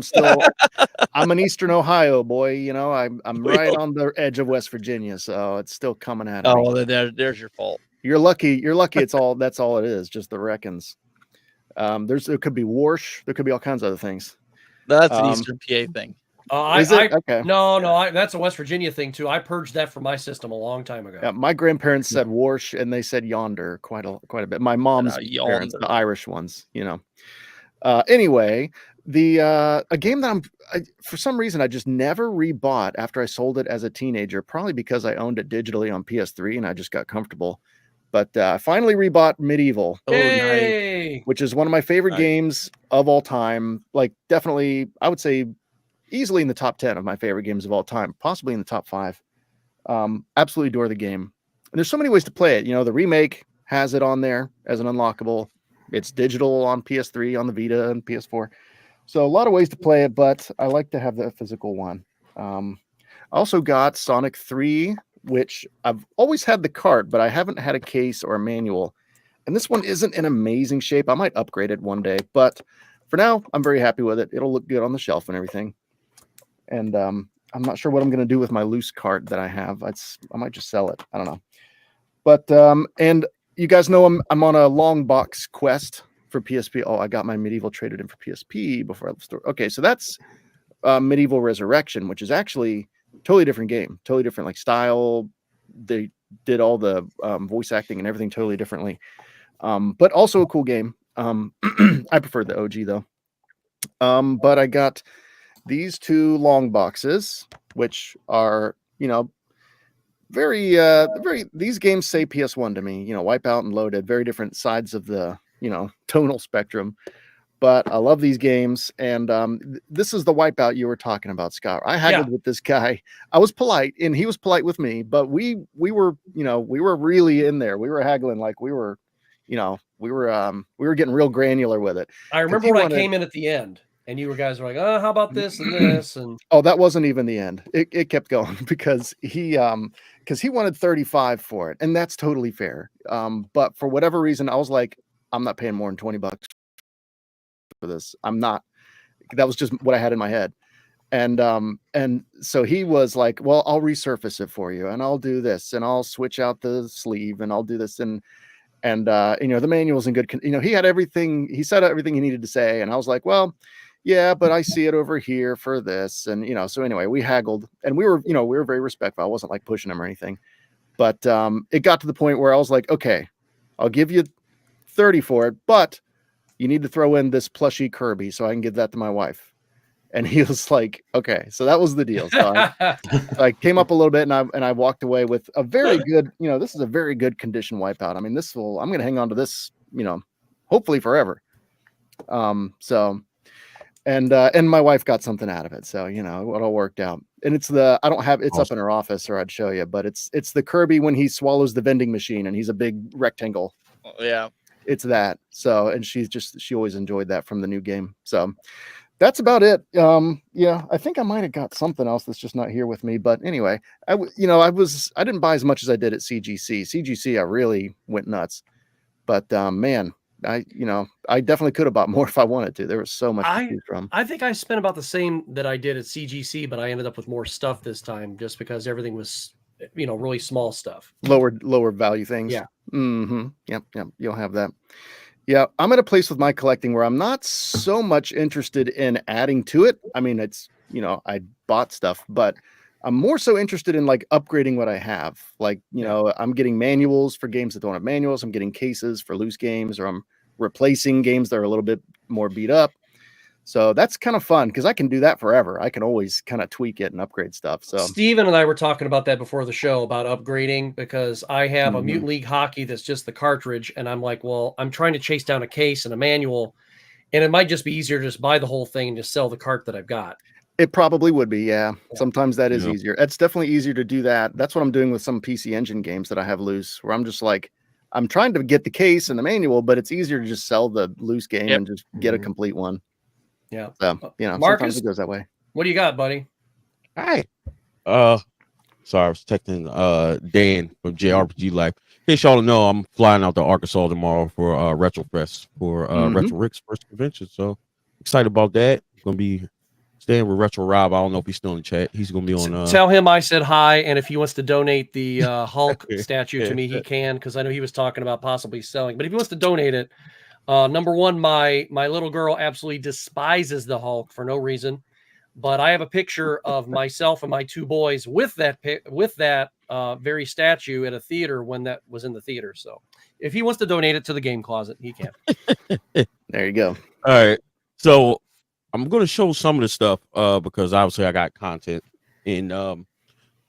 Speaker 2: I'm an Eastern Ohio boy. I'm right on the edge of West Virginia, so it's still coming at me.
Speaker 3: Oh, there's your fault.
Speaker 2: You're lucky. That's all it is. Just the reckons. There could be Warsh. There could be all kinds of other things.
Speaker 3: That's an Eastern PA thing.
Speaker 2: Okay.
Speaker 1: No, that's a West Virginia thing too. I purged that from my system a long time ago.
Speaker 2: Yeah, my grandparents said Warsh, and they said Yonder quite a bit. My mom's parents, the Irish ones, Anyway, a game that for some reason I just never rebought after I sold it as a teenager, probably because I owned it digitally on PS3 and I just got comfortable. But I finally rebought Medieval, which is one of my favorite games of all time. Like, definitely, I would say easily in the top 10 of my favorite games of all time, possibly in the top 5. Absolutely adore the game. And there's so many ways to play it. You know, the remake has it on there as an unlockable. It's digital on PS3, on the Vita, and PS4. So a lot of ways to play it, but I like to have the physical one. I also got Sonic 3, which I've always had the cart, but I haven't had a case or a manual. And this one isn't in amazing shape. I might upgrade it one day, but for now, I'm very happy with it. It'll look good on the shelf and everything. And I'm not sure what I'm going to do with my loose cart that I have. I might just sell it. I don't know. But and you guys know I'm on a long box quest for PSP. Oh, I got my Medieval traded in for PSP before I left the store. Okay, so that's Medieval Resurrection, which is actually totally different game, totally different like style. They did all the voice acting and everything totally differently, but also a cool game. I prefer the OG though. But I got these two long boxes, which are, you know, very these games say PS1 to me, you know, Wipeout and Loaded, very different sides of the, you know, tonal spectrum. But I love these games, and this is the Wipeout you were talking about, Scott. I haggled with this guy. I was polite, and he was polite with me, but we were, you know, we were really in there. We were haggling like we were, you know, we were getting real granular with it.
Speaker 1: I remember when I came in at the end. And you guys were like, oh, how about this and this? And
Speaker 2: oh, that wasn't even the end. It kept going because he wanted 35 for it, and that's totally fair. But for whatever reason, I was like, I'm not paying more than $20 for this. I'm not. That was just what I had in my head. And so he was like, well, I'll resurface it for you, and I'll do this, and I'll switch out the sleeve, and I'll do this, and you know, the manual's in good. You know, he had everything. He said everything he needed to say, and I was like, well. Yeah, but I see it over here for this. And, you know, so anyway, we haggled and we were very respectful. I wasn't like pushing him or anything, but it got to the point where I was like, okay, I'll give you 30 for it, but you need to throw in this plushie Kirby so I can give that to my wife. And he was like, okay, so that was the deal. So I came up a little bit and I walked away with a very good, you know, this is a very good condition Wipeout. I mean, I'm going to hang on to this, you know, hopefully forever. And my wife got something out of it, so you know it all worked out. And it's I don't have it's up in her office, or I'd show you. But it's the Kirby when he swallows the vending machine, and he's a big rectangle.
Speaker 3: Yeah,
Speaker 2: it's that. So, and she always enjoyed that from the new game. So that's about it. Yeah, I think I might have got something else that's just not here with me. But anyway, I didn't buy as much as I did at CGC. CGC, I really went nuts. But man. I definitely could have bought more if I wanted to. There was so much to choose from.
Speaker 1: I think I spent about the same that I did at CGC, but I ended up with more stuff this time just because everything was, you know, really small stuff.
Speaker 2: Lower value things.
Speaker 1: Yeah.
Speaker 2: Mm-hmm. Yep. You'll have that. Yeah. I'm at a place with my collecting where I'm not so much interested in adding to it. I mean, it's, you know, I bought stuff, but I'm more so interested in like upgrading what I have. Like, you know, I'm getting manuals for games that don't have manuals. I'm getting cases for loose games, or I'm replacing games that are a little bit more beat up. So that's kind of fun because I can do that forever. I can always kind of tweak it and upgrade stuff. So
Speaker 1: Steven and I were talking about that before the show about upgrading, because I have a Mutant League Hockey that's just the cartridge. And I'm like, well, I'm trying to chase down a case and a manual, and it might just be easier to just buy the whole thing and just sell the cart that I've got.
Speaker 2: It probably would be, yeah. Sometimes that is easier. It's definitely easier to do that. That's what I'm doing with some PC Engine games that I have loose, where I'm just like, I'm trying to get the case and the manual, but it's easier to just sell the loose game and just get a complete one.
Speaker 1: Yeah.
Speaker 2: So, you know,
Speaker 1: Marcus,
Speaker 2: sometimes it goes that way.
Speaker 1: What do you got, buddy?
Speaker 4: Hi. Sorry, I was texting Dan from JRPG Life. In case y'all know, I'm flying out to Arkansas tomorrow for RetroFest for Retro Rick's first convention. So excited about that. Gonna be staying with Retro Rob. I don't know if he's still in the chat. He's gonna be on.
Speaker 1: Tell him I said hi, and if he wants to donate the Hulk statue to me, he can, because I know he was talking about possibly selling. But if he wants to donate it, number one, my little girl absolutely despises the Hulk for no reason. But I have a picture of myself and my two boys with that very statue at a theater when that was in the theater. So if he wants to donate it to the game closet, he can.
Speaker 2: There you go.
Speaker 4: All right. So I'm going to show some of the stuff because obviously I got content in to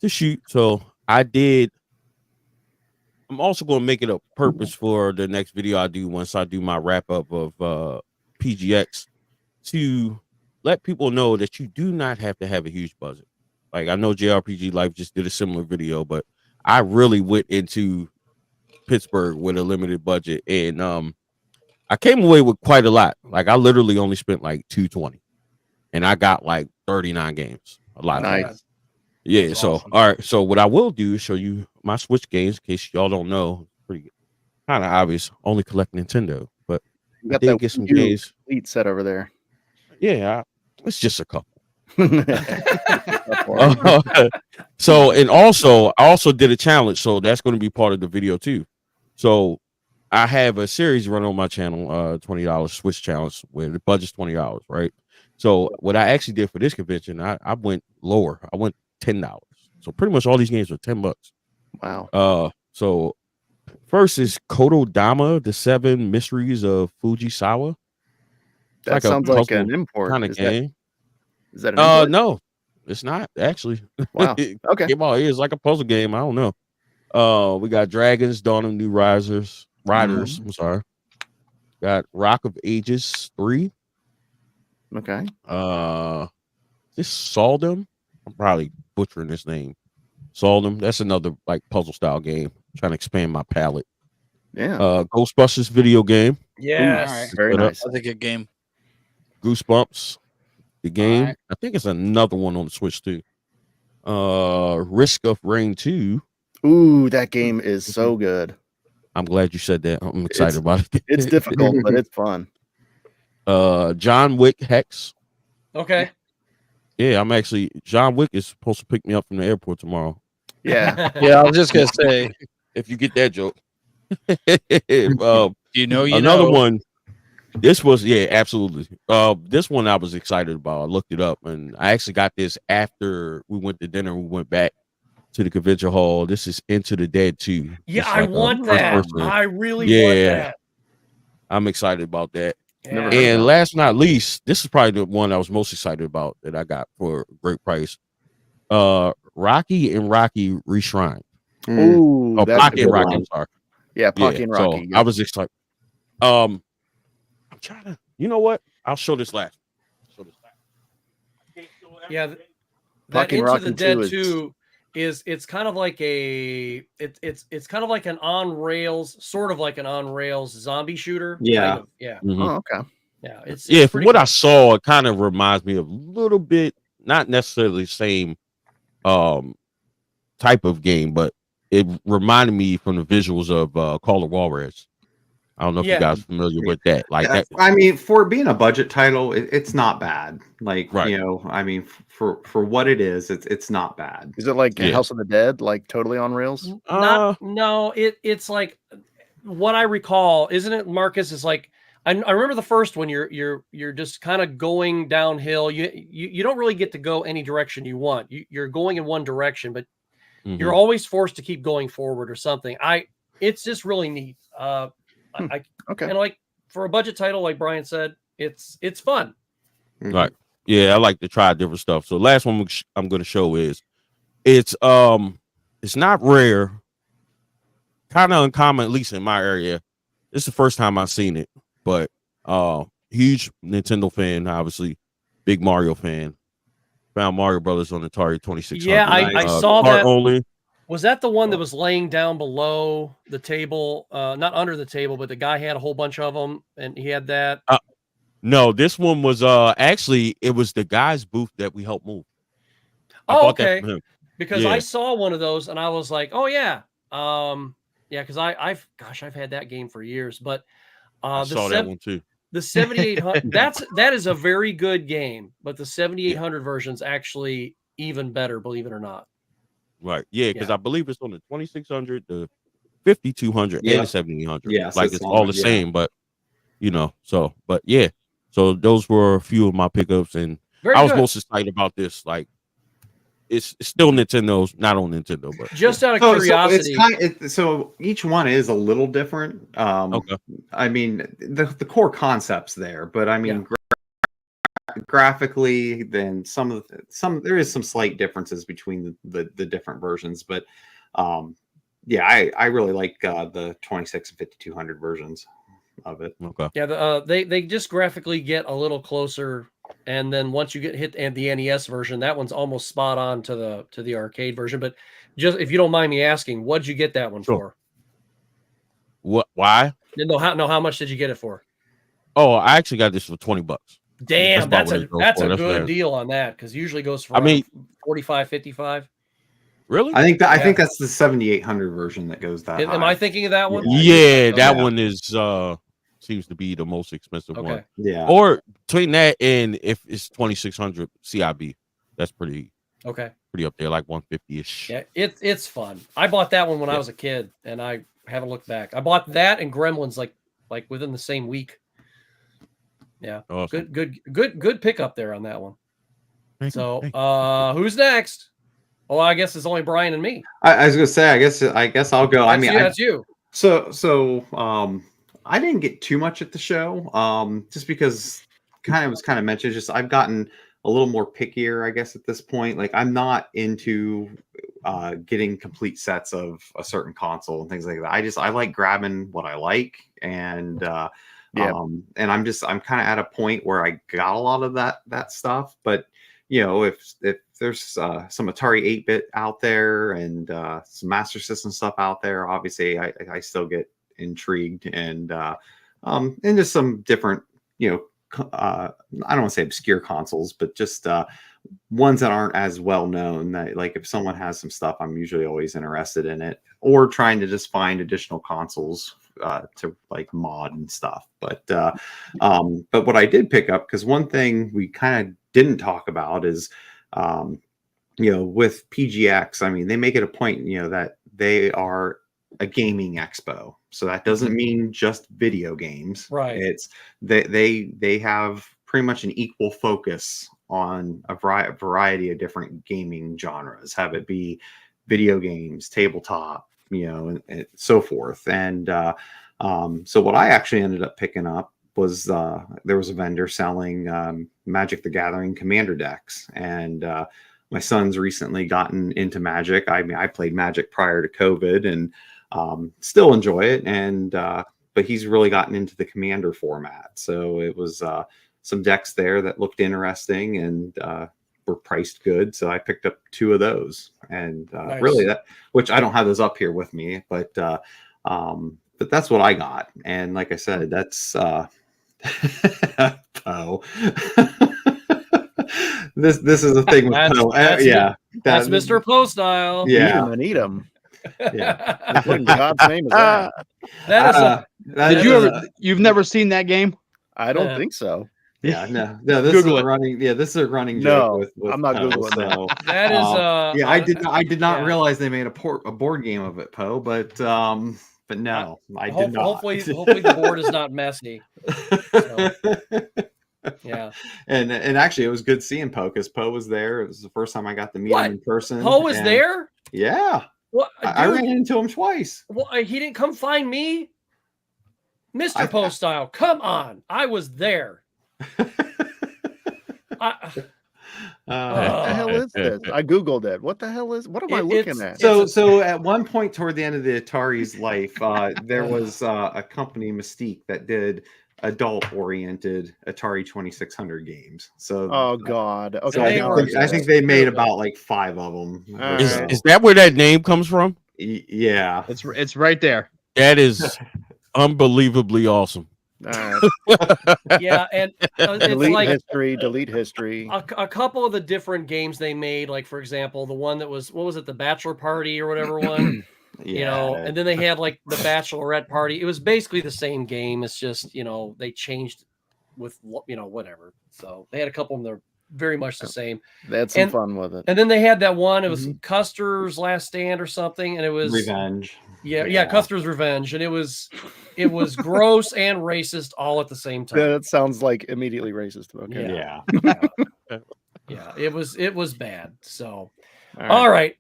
Speaker 4: shoot. So I'm also going to make it a purpose for the next video I do once I do my wrap up of PGX to let people know that you do not have to have a huge budget. Like I know JRPG Life just did a similar video, but I really went into Pittsburgh with a limited budget, and I came away with quite a lot. Like I literally only spent like $220, and I got like 39 games. A lot.
Speaker 2: Nice.
Speaker 4: Yeah.
Speaker 5: That's
Speaker 4: so
Speaker 5: awesome.
Speaker 4: all right. So what I will do is show you my Switch games in case y'all don't know. Pretty kind of obvious. Only collect Nintendo, but
Speaker 2: You
Speaker 4: I
Speaker 2: got
Speaker 4: did
Speaker 2: that
Speaker 4: get some
Speaker 2: Wii U
Speaker 4: games.
Speaker 2: Elite set over there.
Speaker 4: Yeah, it's just a couple.
Speaker 2: That's
Speaker 4: So and also I also did a challenge, so that's going to be part of the video too. So I have a series run on my channel, $20 Switch challenge where the budget's $20, right? So what I actually did for this convention, I went lower. I went $10. So pretty much all these games are $10.
Speaker 2: Wow.
Speaker 4: So first is Kododama, the 7 Mysteries of Fujisawa. It's
Speaker 2: That
Speaker 4: like a
Speaker 2: sounds like
Speaker 4: puzzle
Speaker 2: an import.
Speaker 4: kind of game.
Speaker 2: Is that an import?
Speaker 4: No, it's not actually.
Speaker 2: Wow. Okay.
Speaker 4: Came out here. It's like a puzzle game. I don't know. We got Dragons, Dawn of New Riders. I'm sorry. Got Rock of Ages 3.
Speaker 2: Okay.
Speaker 4: This Saldom. I'm probably butchering this name. Saldom. That's another like puzzle style game. I'm trying to expand my palette.
Speaker 2: Yeah.
Speaker 4: Ghostbusters video game.
Speaker 1: Yes.
Speaker 5: All right.
Speaker 2: Very nice.
Speaker 3: That's a good game.
Speaker 4: Goosebumps. The game.
Speaker 5: right.
Speaker 4: I think it's another one on the Switch too. Risk of Rain 2.
Speaker 2: Ooh, that game is so good.
Speaker 4: I'm glad you said that. I'm excited about it.
Speaker 2: It's difficult, but it's fun.
Speaker 4: John Wick Hex.
Speaker 1: Okay.
Speaker 4: Yeah, I'm actually John Wick is supposed to pick me up from the airport tomorrow.
Speaker 2: Yeah.
Speaker 3: Yeah, I was just gonna say,
Speaker 4: If you get that joke.
Speaker 3: you know,
Speaker 4: Another one. This was absolutely. This one I was excited about. I looked it up and I actually got this after we went to dinner. We went back to the convention hall. This is Into the Dead 2.
Speaker 1: Yeah,
Speaker 4: It's
Speaker 1: I
Speaker 4: like,
Speaker 1: want
Speaker 4: first
Speaker 1: that.
Speaker 4: person.
Speaker 1: I really
Speaker 4: Yeah.
Speaker 1: want that.
Speaker 4: I'm excited about that.
Speaker 1: Yeah.
Speaker 4: And last but not least, this is probably the one I was most excited about that I got for a great price. Rocky and Rocky Reshrine.
Speaker 2: Ooh,
Speaker 4: Oh,
Speaker 2: that's a
Speaker 4: Pocky
Speaker 2: good
Speaker 4: and Rocky.
Speaker 2: one.
Speaker 4: I'm sorry.
Speaker 2: Yeah, Pocky and Rocky.
Speaker 4: So I was excited. I'm trying to. You know what? I'll show this last.
Speaker 1: Yeah, that
Speaker 2: Pocky and
Speaker 1: Into
Speaker 2: Rocky
Speaker 1: the Dead
Speaker 2: 2 is-
Speaker 1: 2 is it's kind of like it's kind of like an on rails, sort of like an on rails zombie shooter.
Speaker 6: Yeah.
Speaker 1: Kind of. Yeah.
Speaker 4: Mhm.
Speaker 2: Oh, okay.
Speaker 1: Yeah. It's
Speaker 4: Yeah, from
Speaker 1: pretty
Speaker 4: what
Speaker 1: cool.
Speaker 4: I saw, it kind of reminds me of a little bit, not necessarily the same type of game, but it reminded me from the visuals of Call of Juarez. I don't know if
Speaker 1: Yeah.
Speaker 4: you guys are familiar with that. Like
Speaker 6: Yeah,
Speaker 4: that.
Speaker 6: I mean, for being a budget title, it's not bad. Like,
Speaker 4: Right.
Speaker 6: you know, I mean, for what it is, it's not bad.
Speaker 2: Is it like
Speaker 4: Yeah.
Speaker 2: House of the Dead, like totally on rails?
Speaker 1: No, it's like what I recall, isn't it, Marcus? Is like I remember the first one. You're just kind of going downhill. You don't really get to go any direction you want. You're going in one direction, but you're always forced to keep going forward or something. It's just really neat.
Speaker 2: Okay.
Speaker 1: And like for a budget title, like Brian said, it's fun.
Speaker 4: Right. Yeah, I like to try different stuff. So last one I'm going to show is it's not rare, kind of uncommon, at least in my area. It's the first time I've seen it, but huge Nintendo fan, obviously, big Mario fan. Found Mario Brothers on Atari 2600.
Speaker 1: Yeah, I saw
Speaker 4: cart
Speaker 1: that.
Speaker 4: only.
Speaker 1: Was that the one that was laying down below the table? Not under the table, but the guy had a whole bunch of them, and he had that.
Speaker 4: No, this one was actually it was the guy's booth that we helped move. I
Speaker 1: Oh,
Speaker 4: bought that
Speaker 1: okay.
Speaker 4: from him.
Speaker 1: Because
Speaker 4: Yeah.
Speaker 1: I saw one of those, and I was like, "Oh yeah, yeah." Because I've had that game for years, but
Speaker 4: I saw that one too.
Speaker 1: the 7800 that is a very good game, but the 7800 version's actually even better, believe it or not.
Speaker 4: Right. Yeah, because
Speaker 1: Yeah.
Speaker 4: I believe it's on the 2600, the 5200,
Speaker 6: Yeah.
Speaker 4: and the 7800.
Speaker 6: Yes,
Speaker 4: like
Speaker 6: it's
Speaker 4: it's all
Speaker 6: on,
Speaker 4: the
Speaker 6: yeah.
Speaker 4: same, but you know, so but yeah. So those were a few of my pickups, and
Speaker 1: Very
Speaker 4: I was
Speaker 1: good.
Speaker 4: most excited about this. Like it's still Nintendo's, not on Nintendo, but
Speaker 1: Just out of
Speaker 6: So
Speaker 1: curiosity,
Speaker 6: so each one is a little different.
Speaker 4: okay.
Speaker 6: I mean, the core concept's there, but I mean, graphically, then there is some slight differences between the different versions, but yeah, I really like the 26 and 5200 versions of it.
Speaker 4: Okay.
Speaker 1: yeah, they just graphically get a little closer And then once you hit the NES version, that one's almost spot on to the arcade version. But just if you don't mind me asking, what'd you get that one for?
Speaker 4: What? Why?
Speaker 1: How much did you get it for?
Speaker 4: Oh, I actually got this for $20.
Speaker 1: Damn, that's a good deal on that, because usually goes for 45, 55.
Speaker 4: Really?
Speaker 6: I think that's the 7800 version that goes that high.
Speaker 1: Am I thinking of that one?
Speaker 4: Yeah, that one is seems to be the most expensive one.
Speaker 6: Yeah.
Speaker 4: Or between that and if it's 2600 CIB, that's pretty up there, like 150-ish.
Speaker 1: Yeah, it's fun. I bought that one when I was a kid, and I haven't looked back. I bought that and Gremlins like within the same week. Yeah, awesome. Good pickup there on that one. So, who's next? Oh, I guess it's only Brian and me.
Speaker 6: I was gonna say, I guess I'll go.
Speaker 1: That's you.
Speaker 6: So, I didn't get too much at the show, just because was mentioned. Just I've gotten a little more pickier, I guess, at this point. Like I'm not into getting complete sets of a certain console and things like that. I like grabbing what I like, and and I'm kind of at a point where I got a lot of that stuff. But if there's some Atari 8-bit out there and some Master System stuff out there, obviously I still get intrigued, and just some different I don't want to say obscure consoles, but just ones that aren't as well known. That, like, if someone has some stuff, I'm usually always interested in it, or trying to just find additional consoles to like mod and stuff. But what I did pick up, because one thing we kind of didn't talk about is with PGX, I mean, they make it a point that they are a gaming expo. So that doesn't mean just video games,
Speaker 1: right?
Speaker 6: It's they have pretty much an equal focus on a variety of different gaming genres, have it be video games, tabletop, and so forth. And so what I actually ended up picking up was there was a vendor selling Magic the Gathering Commander decks, and my son's recently gotten into Magic. I mean, I played Magic prior to COVID, and still enjoy it, and but he's really gotten into the Commander format. So it was some decks there that looked interesting and were priced good, so I picked up 2 of those. And nice. Really, that, which I don't have those up here with me, but that's what I got. And like I said, that's Poe. This is a thing with Poe.
Speaker 1: That's Mr. Poe style.
Speaker 6: Yeah,
Speaker 2: eat him. Yeah, what in God's name is that?
Speaker 5: You've never seen that game?
Speaker 2: I don't think so.
Speaker 6: Yeah, no. This Google is a running. Yeah, this is a running joke. With
Speaker 2: I'm not Googling
Speaker 6: that.
Speaker 1: That is.
Speaker 6: I did not realize they made a board game of it, Poe. But no, I did not.
Speaker 1: Hopefully the board is not messy. So. Yeah,
Speaker 6: and actually, it was good seeing Poe, because Poe was there. It was the first time I got to meet him in person.
Speaker 1: Poe was there?
Speaker 6: Yeah. What? I ran into him twice.
Speaker 1: Well, he didn't come find me, Mr. Poe style. Come on, I was there.
Speaker 2: What the hell is this? I googled it. What the hell is? What am I looking at?
Speaker 6: So at one point toward the end of the Atari's life, there was a company, Mystique, that did adult-oriented Atari 2600 games. So
Speaker 2: oh god,
Speaker 6: okay. So I think they made about like 5 of them.
Speaker 4: Is that where that name comes from?
Speaker 6: Yeah,
Speaker 5: it's right there.
Speaker 4: That is unbelievably awesome.
Speaker 1: Yeah, and
Speaker 2: delete history.
Speaker 1: A couple of the different games they made, like for example, the one that was, what was it, the Bachelor Party or whatever one. And then they had like the Bachelorette Party. It was basically the same game. It's just, they changed with, whatever. So they had a couple of them that are very much the same.
Speaker 2: They had some fun with it.
Speaker 1: And then they had that one, it was Custer's Last Stand or something. And it was
Speaker 6: Revenge.
Speaker 1: Yeah, Custer's Revenge. And it was gross and racist all at the same time.
Speaker 2: That sounds like immediately racist. Okay.
Speaker 1: Yeah. It was bad. So, all right.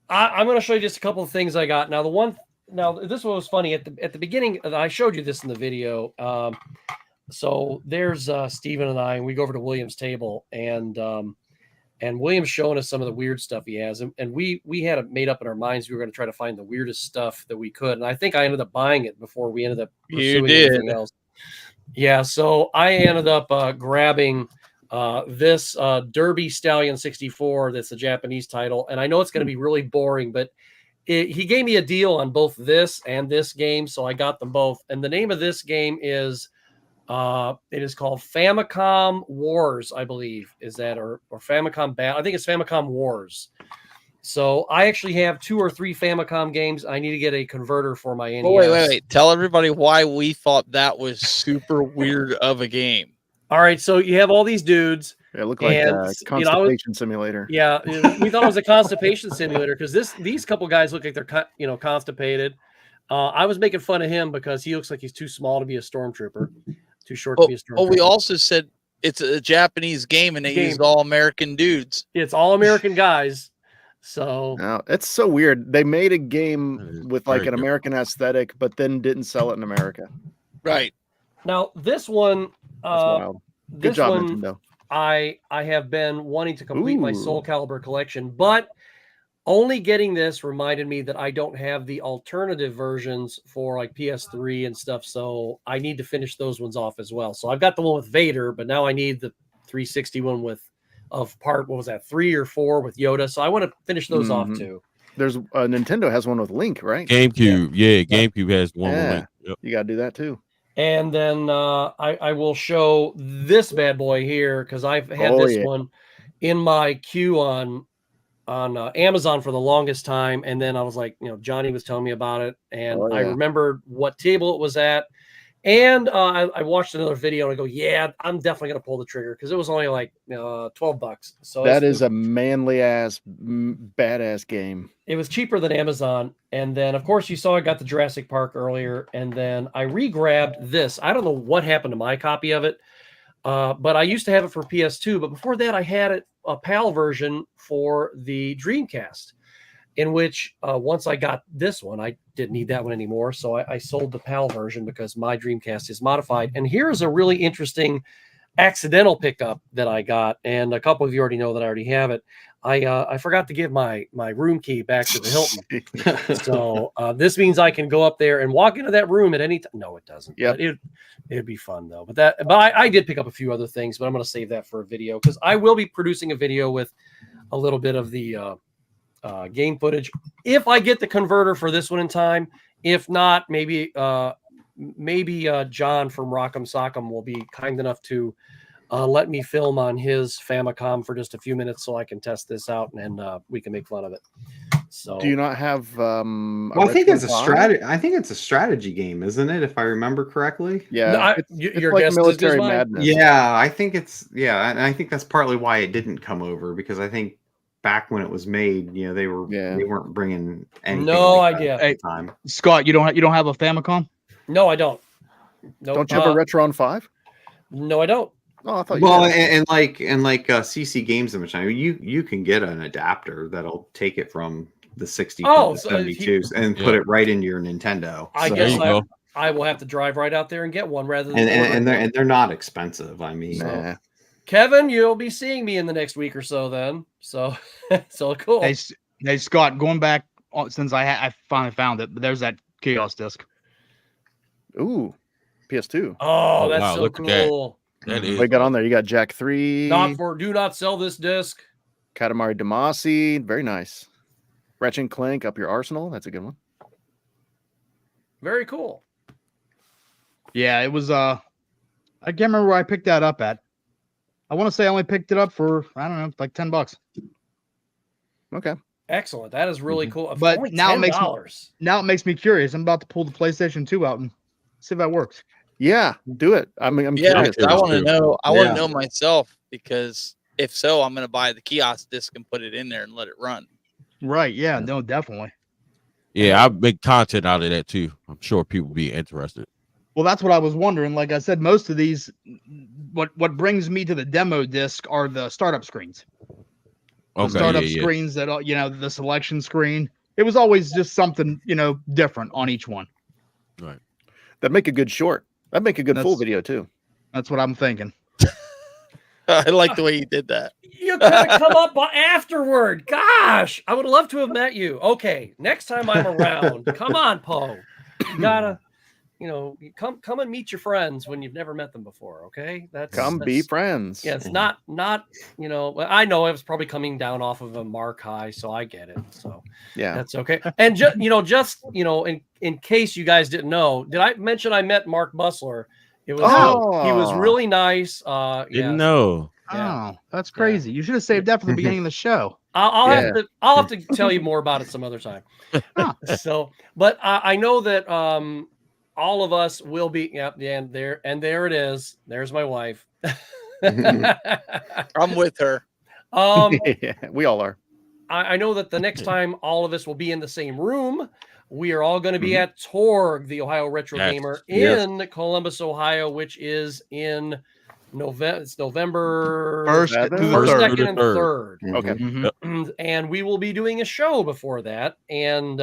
Speaker 1: I'm going to show you just a couple of things I got. Now, this was funny at the beginning. I showed you this in the video. So there's Steven and I, and we go over to William's table, and William's showing us some of the weird stuff he has. And we had it made up in our minds. We were going to try to find the weirdest stuff that we could. And I think I ended up buying it before we ended up pursuing anything else. Yeah, so I ended up grabbing this Derby Stallion 64. That's a Japanese title, and I know it's going to be really boring, but he gave me a deal on both this and this game, so I got them both. And the name of this game is it is called Famicom Wars, I believe. Is that or Famicom Battle? I think it's Famicom Wars. So I actually have 2 or 3 Famicom games. I need to get a converter for my NES.
Speaker 3: Oh, wait. Tell everybody why we thought that was super weird of a game.
Speaker 1: All right, so you have all these dudes.
Speaker 2: It looked like a constipation simulator.
Speaker 1: Yeah, we thought it was a constipation simulator because these couple guys look like they're constipated. I was making fun of him because he looks like he's too small to be a stormtrooper, too short to be a stormtrooper.
Speaker 3: Oh, we also said it's a Japanese game and they used all American dudes.
Speaker 1: It's all American guys. So
Speaker 2: no, it's so weird. They made a game with like an American aesthetic, but then didn't sell it in America.
Speaker 3: Right.
Speaker 1: Now this one,
Speaker 2: that's wild. Good job, Nintendo.
Speaker 1: I have been wanting to complete my Soul Calibur collection, but only getting this reminded me that I don't have the alternative versions for like PS3 and stuff. So I need to finish those ones off as well. So I've got the one with Vader, but now I need the 360 one of part, what was that, 3 or 4 with Yoda. So I want to finish those off too.
Speaker 2: There's Nintendo has one with Link, right?
Speaker 4: GameCube. Yeah, GameCube has one with Link.
Speaker 2: Yep. You got to do that too.
Speaker 1: And then I will show this bad boy here because I've had this one in my queue on Amazon for the longest time. And then I was like, Johnny was telling me about it, and I remembered what table it was at. And I watched another video and I go, yeah, I'm definitely going to pull the trigger because it was only like $12. So
Speaker 2: that is a manly ass, badass game.
Speaker 1: It was cheaper than Amazon. And then, of course, you saw I got the Jurassic Park earlier. And then I re-grabbed this. I don't know what happened to my copy of it, but I used to have it for PS2. But before that, I had a PAL version for the Dreamcast, in which once I got this one, I didn't need that one anymore. So I sold the PAL version because my Dreamcast is modified. And here's a really interesting accidental pickup that I got. And a couple of you already know that I already have it. I forgot to give my room key back to the Hilton. So this means I can go up there and walk into that room at any time. No, it doesn't. Yeah, it'd be fun though. But I did pick up a few other things, but I'm going to save that for a video because I will be producing a video with a little bit of the game footage if I get the converter for this one in time. If not, maybe John from Rock'em Sock'em will be kind enough to let me film on his Famicom for just a few minutes so I can test this out and we can make fun of it. So
Speaker 2: do you not have
Speaker 6: well, I think it's a strategy. I think it's a strategy game, isn't it? If I remember correctly.
Speaker 2: Yeah,
Speaker 1: it's
Speaker 2: your like Military Madness.
Speaker 6: Yeah, I think it's and I think that's partly why it didn't come over, because I think back when it was made, they weren't bringing anything.
Speaker 1: No idea.
Speaker 6: At the time.
Speaker 5: Scott, you don't have a Famicom?
Speaker 1: No, I don't. Nope.
Speaker 2: Don't you have a Retron 5?
Speaker 1: No, I don't.
Speaker 2: Oh, I thought.
Speaker 6: Well, and like CC Games in China, you can get an adapter that'll take it from the 60 to the 72 and put it right into your Nintendo.
Speaker 1: I guess I will have to drive right out there and get one rather than.
Speaker 6: And they're not expensive. I mean.
Speaker 2: Nah.
Speaker 1: Kevin, you'll be seeing me in the next week or so then. So cool.
Speaker 5: Hey Scott, going back since I finally found it, but there's that Chaos disc.
Speaker 2: Ooh, PS2.
Speaker 1: Oh, that's so cool.
Speaker 4: That is.
Speaker 2: What got on there? You got Jack 3.
Speaker 1: Do not sell this disc.
Speaker 2: Katamari Damacy, very nice. Ratchet and Clank, Up Your Arsenal. That's a good one.
Speaker 1: Very cool.
Speaker 5: Yeah, it was I can't remember where I picked that up at. I want to say I only picked it up for, I don't know, like $10.
Speaker 2: Okay.
Speaker 1: Excellent. That is really cool.
Speaker 5: But
Speaker 1: only
Speaker 5: now
Speaker 1: $10.
Speaker 5: it makes me curious. I'm about to pull the PlayStation 2 out and see if that works.
Speaker 2: Yeah, do it. I'm curious.
Speaker 3: I want to know. I want to know myself, because if so, I'm going to buy the kiosk disc and put it in there and let it run.
Speaker 5: Right. Yeah. No, definitely.
Speaker 4: Yeah, I make content out of that too. I'm sure people will be interested.
Speaker 5: Well, that's what I was wondering. Like I said, most of these, what brings me to the demo disc are the startup screens. The startup screens that, the selection screen. It was always just something, different on each one.
Speaker 4: Right.
Speaker 2: That'd make a good short. That'd make a good full video too.
Speaker 5: That's what I'm thinking.
Speaker 3: I like the way you did that.
Speaker 1: You could have come up afterward. Gosh, I would love to have met you. Okay, next time I'm around, come on, Poe. You gotta. come and meet your friends when you've never met them before. Okay,
Speaker 2: be friends.
Speaker 1: Yeah, it's not I know it was probably coming down off of a mark high, so I get it. So
Speaker 2: yeah,
Speaker 1: that's okay. And in case you guys didn't know, did I mention I met Mark Bustler? It was he was really nice.
Speaker 4: Didn't know.
Speaker 1: Yeah.
Speaker 5: Oh, that's crazy. You should have saved that for the beginning of the show.
Speaker 1: I'll have to tell you more about it some other time. So, but I know that all of us will be. And there it is. There's my wife.
Speaker 3: I'm with her.
Speaker 2: Yeah, we all are.
Speaker 1: I know that the next time all of us will be in the same room. We are all going to be at Torg, the Ohio Retro Gamer in Columbus, Ohio, which is in November. It's November
Speaker 5: 1st,
Speaker 1: 2nd, and 3rd.
Speaker 2: Okay.
Speaker 1: And we will be doing a show before that. And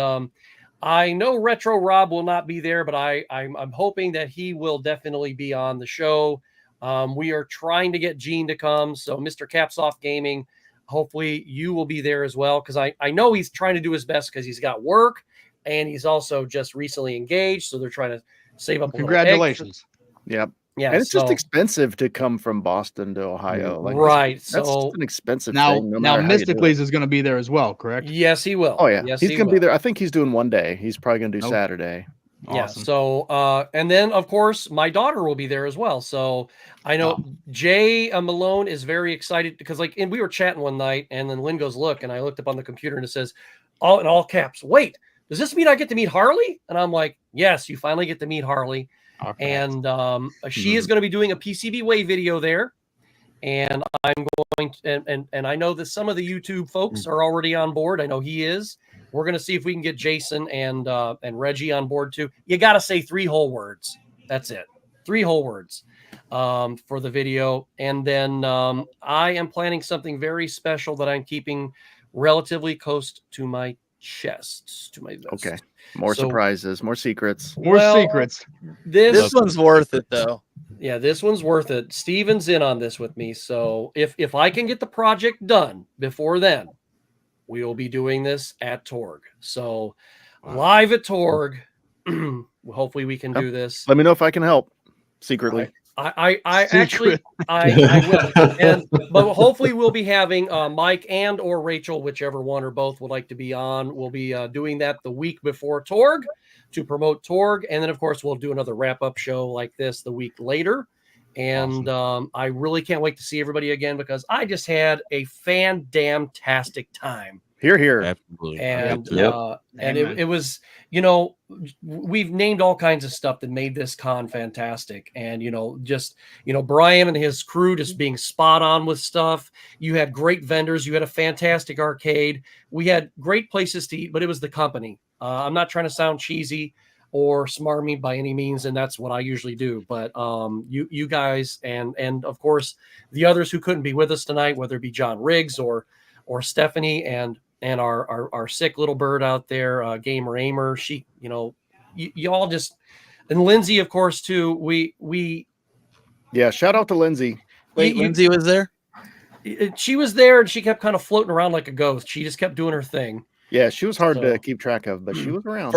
Speaker 1: I know Retro Rob will not be there, but I'm hoping that he will definitely be on the show. We are trying to get Gene to come. So Mr. Capsoft Gaming, hopefully you will be there as well. Because I know he's trying to do his best because he's got work. And he's also just recently engaged, so they're trying to save up.
Speaker 5: Congratulations!
Speaker 2: Yep.
Speaker 1: Yeah,
Speaker 2: and it's just expensive to come from Boston to Ohio.
Speaker 1: Right.
Speaker 2: That's just an expensive
Speaker 5: thing.
Speaker 2: No
Speaker 5: now Mysticles is going to be there as well, correct?
Speaker 1: Yes, he will.
Speaker 2: Oh yeah,
Speaker 1: yes,
Speaker 2: he's going to be there. I think he's doing one day. He's probably going to do Saturday.
Speaker 1: Awesome. Yeah. So, and then of course my daughter will be there as well. So I know Jay Malone is very excited because and we were chatting one night, and then Lynn goes, "Look," and I looked up on the computer and it says, all in all caps, "Wait. Does this mean I get to meet Harley?" And I'm like, yes, you finally get to meet Harley. Okay. And she is going to be doing a PCB Way video there. And I'm going to, and I know that some of the YouTube folks are already on board. I know he is. We're going to see if we can get Jason and Reggie on board too. You got to say 3 whole words. That's it. 3 whole words for the video. And then I am planning something very special that I'm keeping relatively close to my chest, to my vest.
Speaker 2: Okay. More surprises, more secrets.
Speaker 5: More secrets.
Speaker 3: This one's worth it though.
Speaker 1: Yeah, this one's worth it. Steven's in on this with me. So if I can get the project done before then, we will be doing this at Torg. So live at Torg. Hopefully we can do this.
Speaker 2: Let me know if I can help secretly.
Speaker 1: I actually will, but hopefully we'll be having Mike and or Rachel, whichever one or both would like to be on. We'll be doing that the week before Torg to promote Torg, and then of course we'll do another wrap-up show like this the week later. And I really can't wait to see everybody again because I just had a fan-damn-tastic time.
Speaker 2: Here, here.
Speaker 4: Absolutely.
Speaker 1: And it was, we've named all kinds of stuff that made this con fantastic. And, Brian and his crew just being spot on with stuff. You had great vendors. You had a fantastic arcade. We had great places to eat, but it was the company. I'm not trying to sound cheesy or smarmy by any means, and that's what I usually do. But you guys and of course the others who couldn't be with us tonight, whether it be John Riggs or Stephanie and our sick little bird out there, Gamer Ahmer, she, you all just, and Lindsay, of course, too. We
Speaker 2: shout out to Lindsay.
Speaker 3: Wait, Lindsay was there?
Speaker 1: She was there, and she kept kind of floating around like a ghost. She just kept doing her thing.
Speaker 2: Yeah, she was hard to keep track of, but she was around.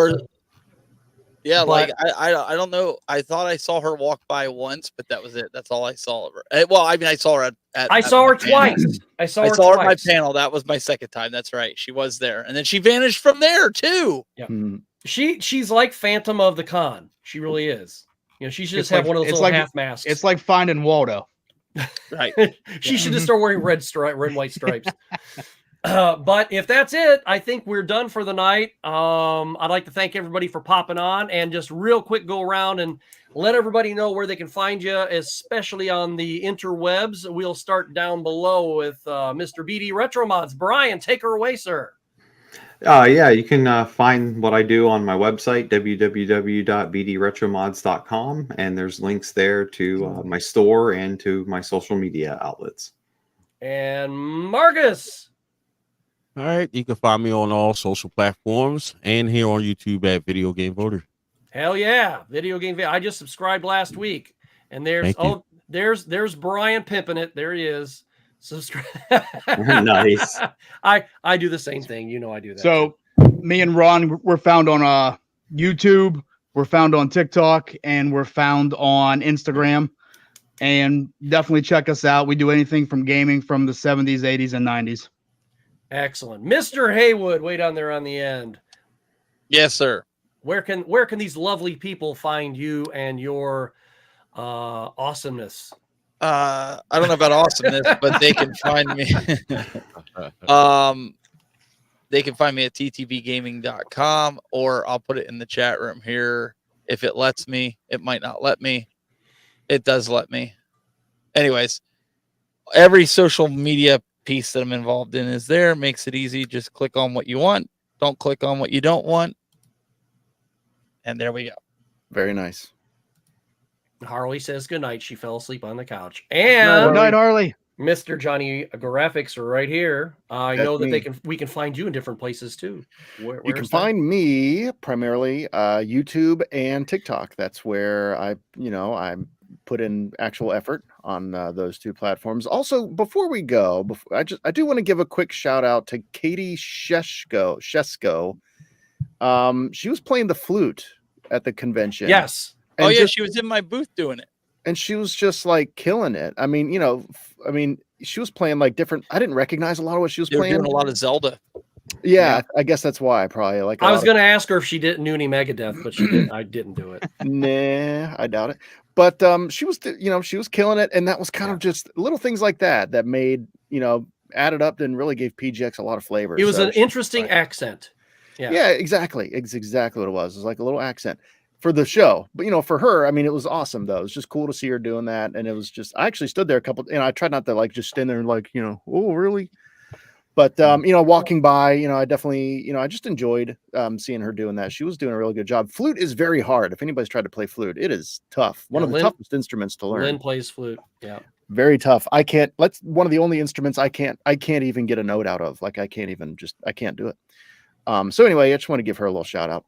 Speaker 3: Yeah, but, I don't know. I thought I saw her walk by once, but that was it. That's all I saw of her. Well, I mean, I saw her
Speaker 1: I saw her twice. I saw her
Speaker 3: at my panel. That was my second time. That's right. She was there, and then she vanished from there too.
Speaker 1: Yeah, she's like Phantom of the Con. She really is. She should just have one of those little half masks.
Speaker 5: It's like Finding Waldo.
Speaker 3: Right.
Speaker 1: She should just start wearing red and white stripes. But if that's it, I think we're done for the night. I'd like to thank everybody for popping on and just real quick go around and let everybody know where they can find you, especially on the interwebs. We'll start down below with Mr. BD Retro Mods. Brian, take her away, sir.
Speaker 6: You can find what I do on my website, www.bdretromods.com, and there's links there to my store and to my social media outlets.
Speaker 1: And Marcus.
Speaker 4: All right, you can find me on all social platforms and here on YouTube at VideoGameVotary.
Speaker 1: Hell yeah, Video Game. I just subscribed last week, and there's Brian pimping it. There he is. Subscribe.
Speaker 6: Nice.
Speaker 1: I do the same thing. I do that.
Speaker 5: So me and Ron, we're found on YouTube, We're found on TikTok and we're found on Instagram. And definitely check us out. We do anything from gaming from the 70s, 80s, and 90s.
Speaker 1: Excellent. Mr. Haywood, way down there on the end.
Speaker 3: Yes, sir.
Speaker 1: Where can these lovely people find you and your awesomeness?
Speaker 3: I don't know about awesomeness, but they can find me. They can find me at ttvgaming.com, or I'll put it in the chat room here if it lets me. It might not let me. It does let me. Anyways, every social media piece that I'm involved in is there. Makes it easy. Just click on what you want. Don't click on what you don't want. And there we go.
Speaker 2: Very nice.
Speaker 1: Harley says goodnight. She fell asleep on the couch. And
Speaker 5: Good night, Harley.
Speaker 1: Mr. Johnny Graphics are right here. I know that
Speaker 2: me.
Speaker 1: we can find you in different places too.
Speaker 2: You can find me primarily YouTube and TikTok. That's where I put in actual effort on those two platforms. Also, before we go, I do want to give a quick shout out to Katie Shesko. She was playing the flute at the convention.
Speaker 1: Yes.
Speaker 3: Oh yeah, she was in my booth doing it.
Speaker 2: And she was just like killing it. I mean, she was playing like different. I didn't recognize a lot of what she was playing.
Speaker 3: Doing a lot of Zelda.
Speaker 2: Yeah, I guess that's why. Probably like
Speaker 1: I was going to ask her if she knew any Megadeth, but she didn't. I didn't do it.
Speaker 2: Nah, I doubt it. But she was, she was killing it, and that was kind of just little things like that made, added up and really gave PGX a lot of flavor.
Speaker 1: It was an interesting accent.
Speaker 2: Yeah, exactly. It's exactly what it was. It was like a little accent for the show. But, for her, I mean, it was awesome, though. It was just cool to see her doing that. And it was just, I actually stood there I tried not to like just stand there and like, oh, really? But, walking by, I definitely, I just enjoyed seeing her doing that. She was doing a really good job. Flute is very hard. If anybody's tried to play flute, it is tough. One of the toughest instruments to learn.
Speaker 1: Lynn plays flute. Yeah.
Speaker 2: Very tough. One of the only instruments I can't even get a note out of. Like I can't do it. So anyway, I just want to give her a little shout out.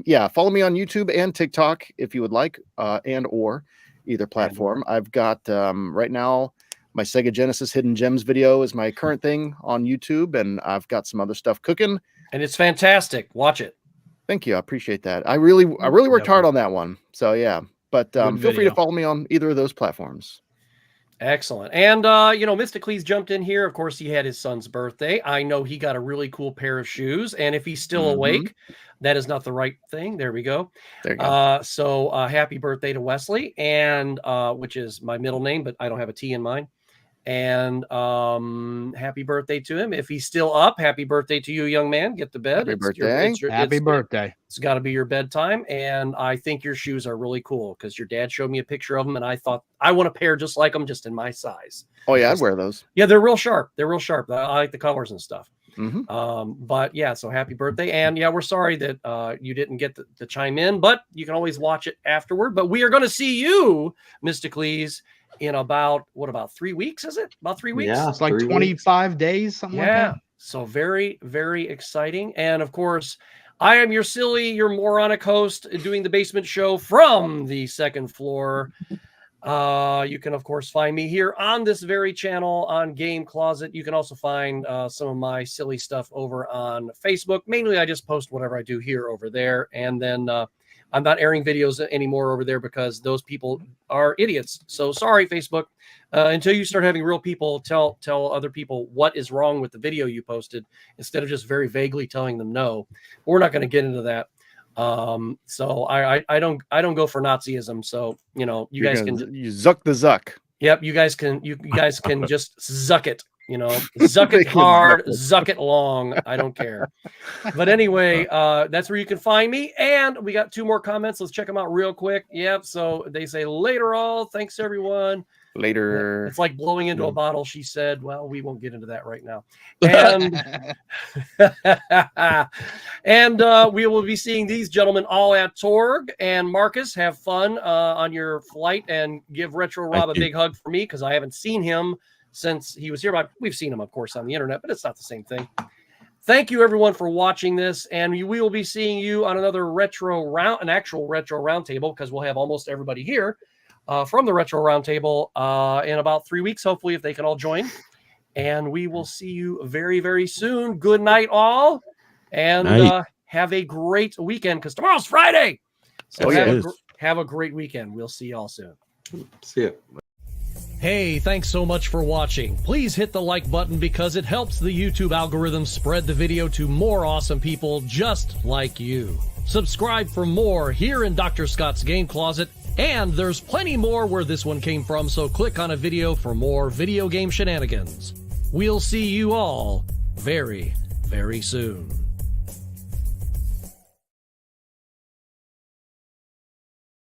Speaker 2: Yeah, follow me on YouTube and TikTok if you would like, and or either platform. I've got right now my Sega Genesis Hidden Gems video is my current thing on YouTube, and I've got some other stuff cooking.
Speaker 1: And it's fantastic. Watch it.
Speaker 2: Thank you. I appreciate that. I really worked hard on that one. So yeah, but feel free to follow me on either of those platforms.
Speaker 1: Excellent. And, Mysticles jumped in here. Of course, he had his son's birthday. I know he got a really cool pair of shoes. And if he's still awake, that is not the right thing. There we go.
Speaker 2: There you go.
Speaker 1: So happy birthday to Wesley, and which is my middle name, but I don't have a T in mine. And happy birthday to him. If he's still up, happy birthday to you, young man. Get to bed.
Speaker 2: Happy birthday.
Speaker 5: Happy birthday.
Speaker 1: It's got to be your bedtime. And I think your shoes are really cool because your dad showed me a picture of them, and I thought I want a pair just like them, just in my size.
Speaker 2: Oh yeah, I'd wear those.
Speaker 1: Yeah, they're real sharp. I like the colors and stuff.
Speaker 2: Mm-hmm.
Speaker 1: But yeah, so happy birthday. And yeah, we're sorry that you didn't get to chime in, but you can always watch it afterward. But we are going to see you, Mysticles, in about 3 weeks, is it? About 3 weeks?
Speaker 6: Yeah,
Speaker 5: it's like 25 days, something like that.
Speaker 1: So very, very exciting. And of course, I am your moronic host doing the basement show from the second floor. You can, of course, find me here on this very channel on Game Closet. You can also find some of my silly stuff over on Facebook. Mainly, I just post whatever I do here over there. And then I'm not airing videos anymore over there because those people are idiots. So sorry, Facebook. Until you start having real people tell other people what is wrong with the video you posted, instead of just very vaguely telling them no. We're not going to get into that. So I don't go for Nazism. So you guys can
Speaker 2: zuck the zuck.
Speaker 1: Yep, you guys can just zuck it. Zuck it hard, zuck it long. I don't care. But anyway, that's where you can find me. And we got 2 more comments. Let's check them out real quick. Yep. So they say later all. Thanks everyone.
Speaker 2: Later.
Speaker 1: It's like blowing into a bottle, she said. Well, we won't get into that right now. And we will be seeing these gentlemen all at Torg. And Marcus, have fun on your flight, and give Retro Rob a big hug for me, because I haven't seen him since he was here. But we've seen him, of course, on the internet, but it's not the same thing. Thank you, everyone, for watching this, and we will be seeing you on another an actual retro roundtable, because we'll have almost everybody here from the Retro Roundtable in about 3 weeks, hopefully, if they can all join. And we will see you very, very soon. Good night, all, and have a great weekend, because tomorrow's Friday. So
Speaker 2: yeah.
Speaker 1: have a great weekend. We'll see y'all soon.
Speaker 6: See ya.
Speaker 1: Hey, thanks so much for watching. Please hit the like button because it helps the YouTube algorithm spread the video to more awesome people just like you. Subscribe for more here in Dr. Scott's Game Closet, and there's plenty more where this one came from, so click on a video for more video game shenanigans. We'll see you all very, very soon.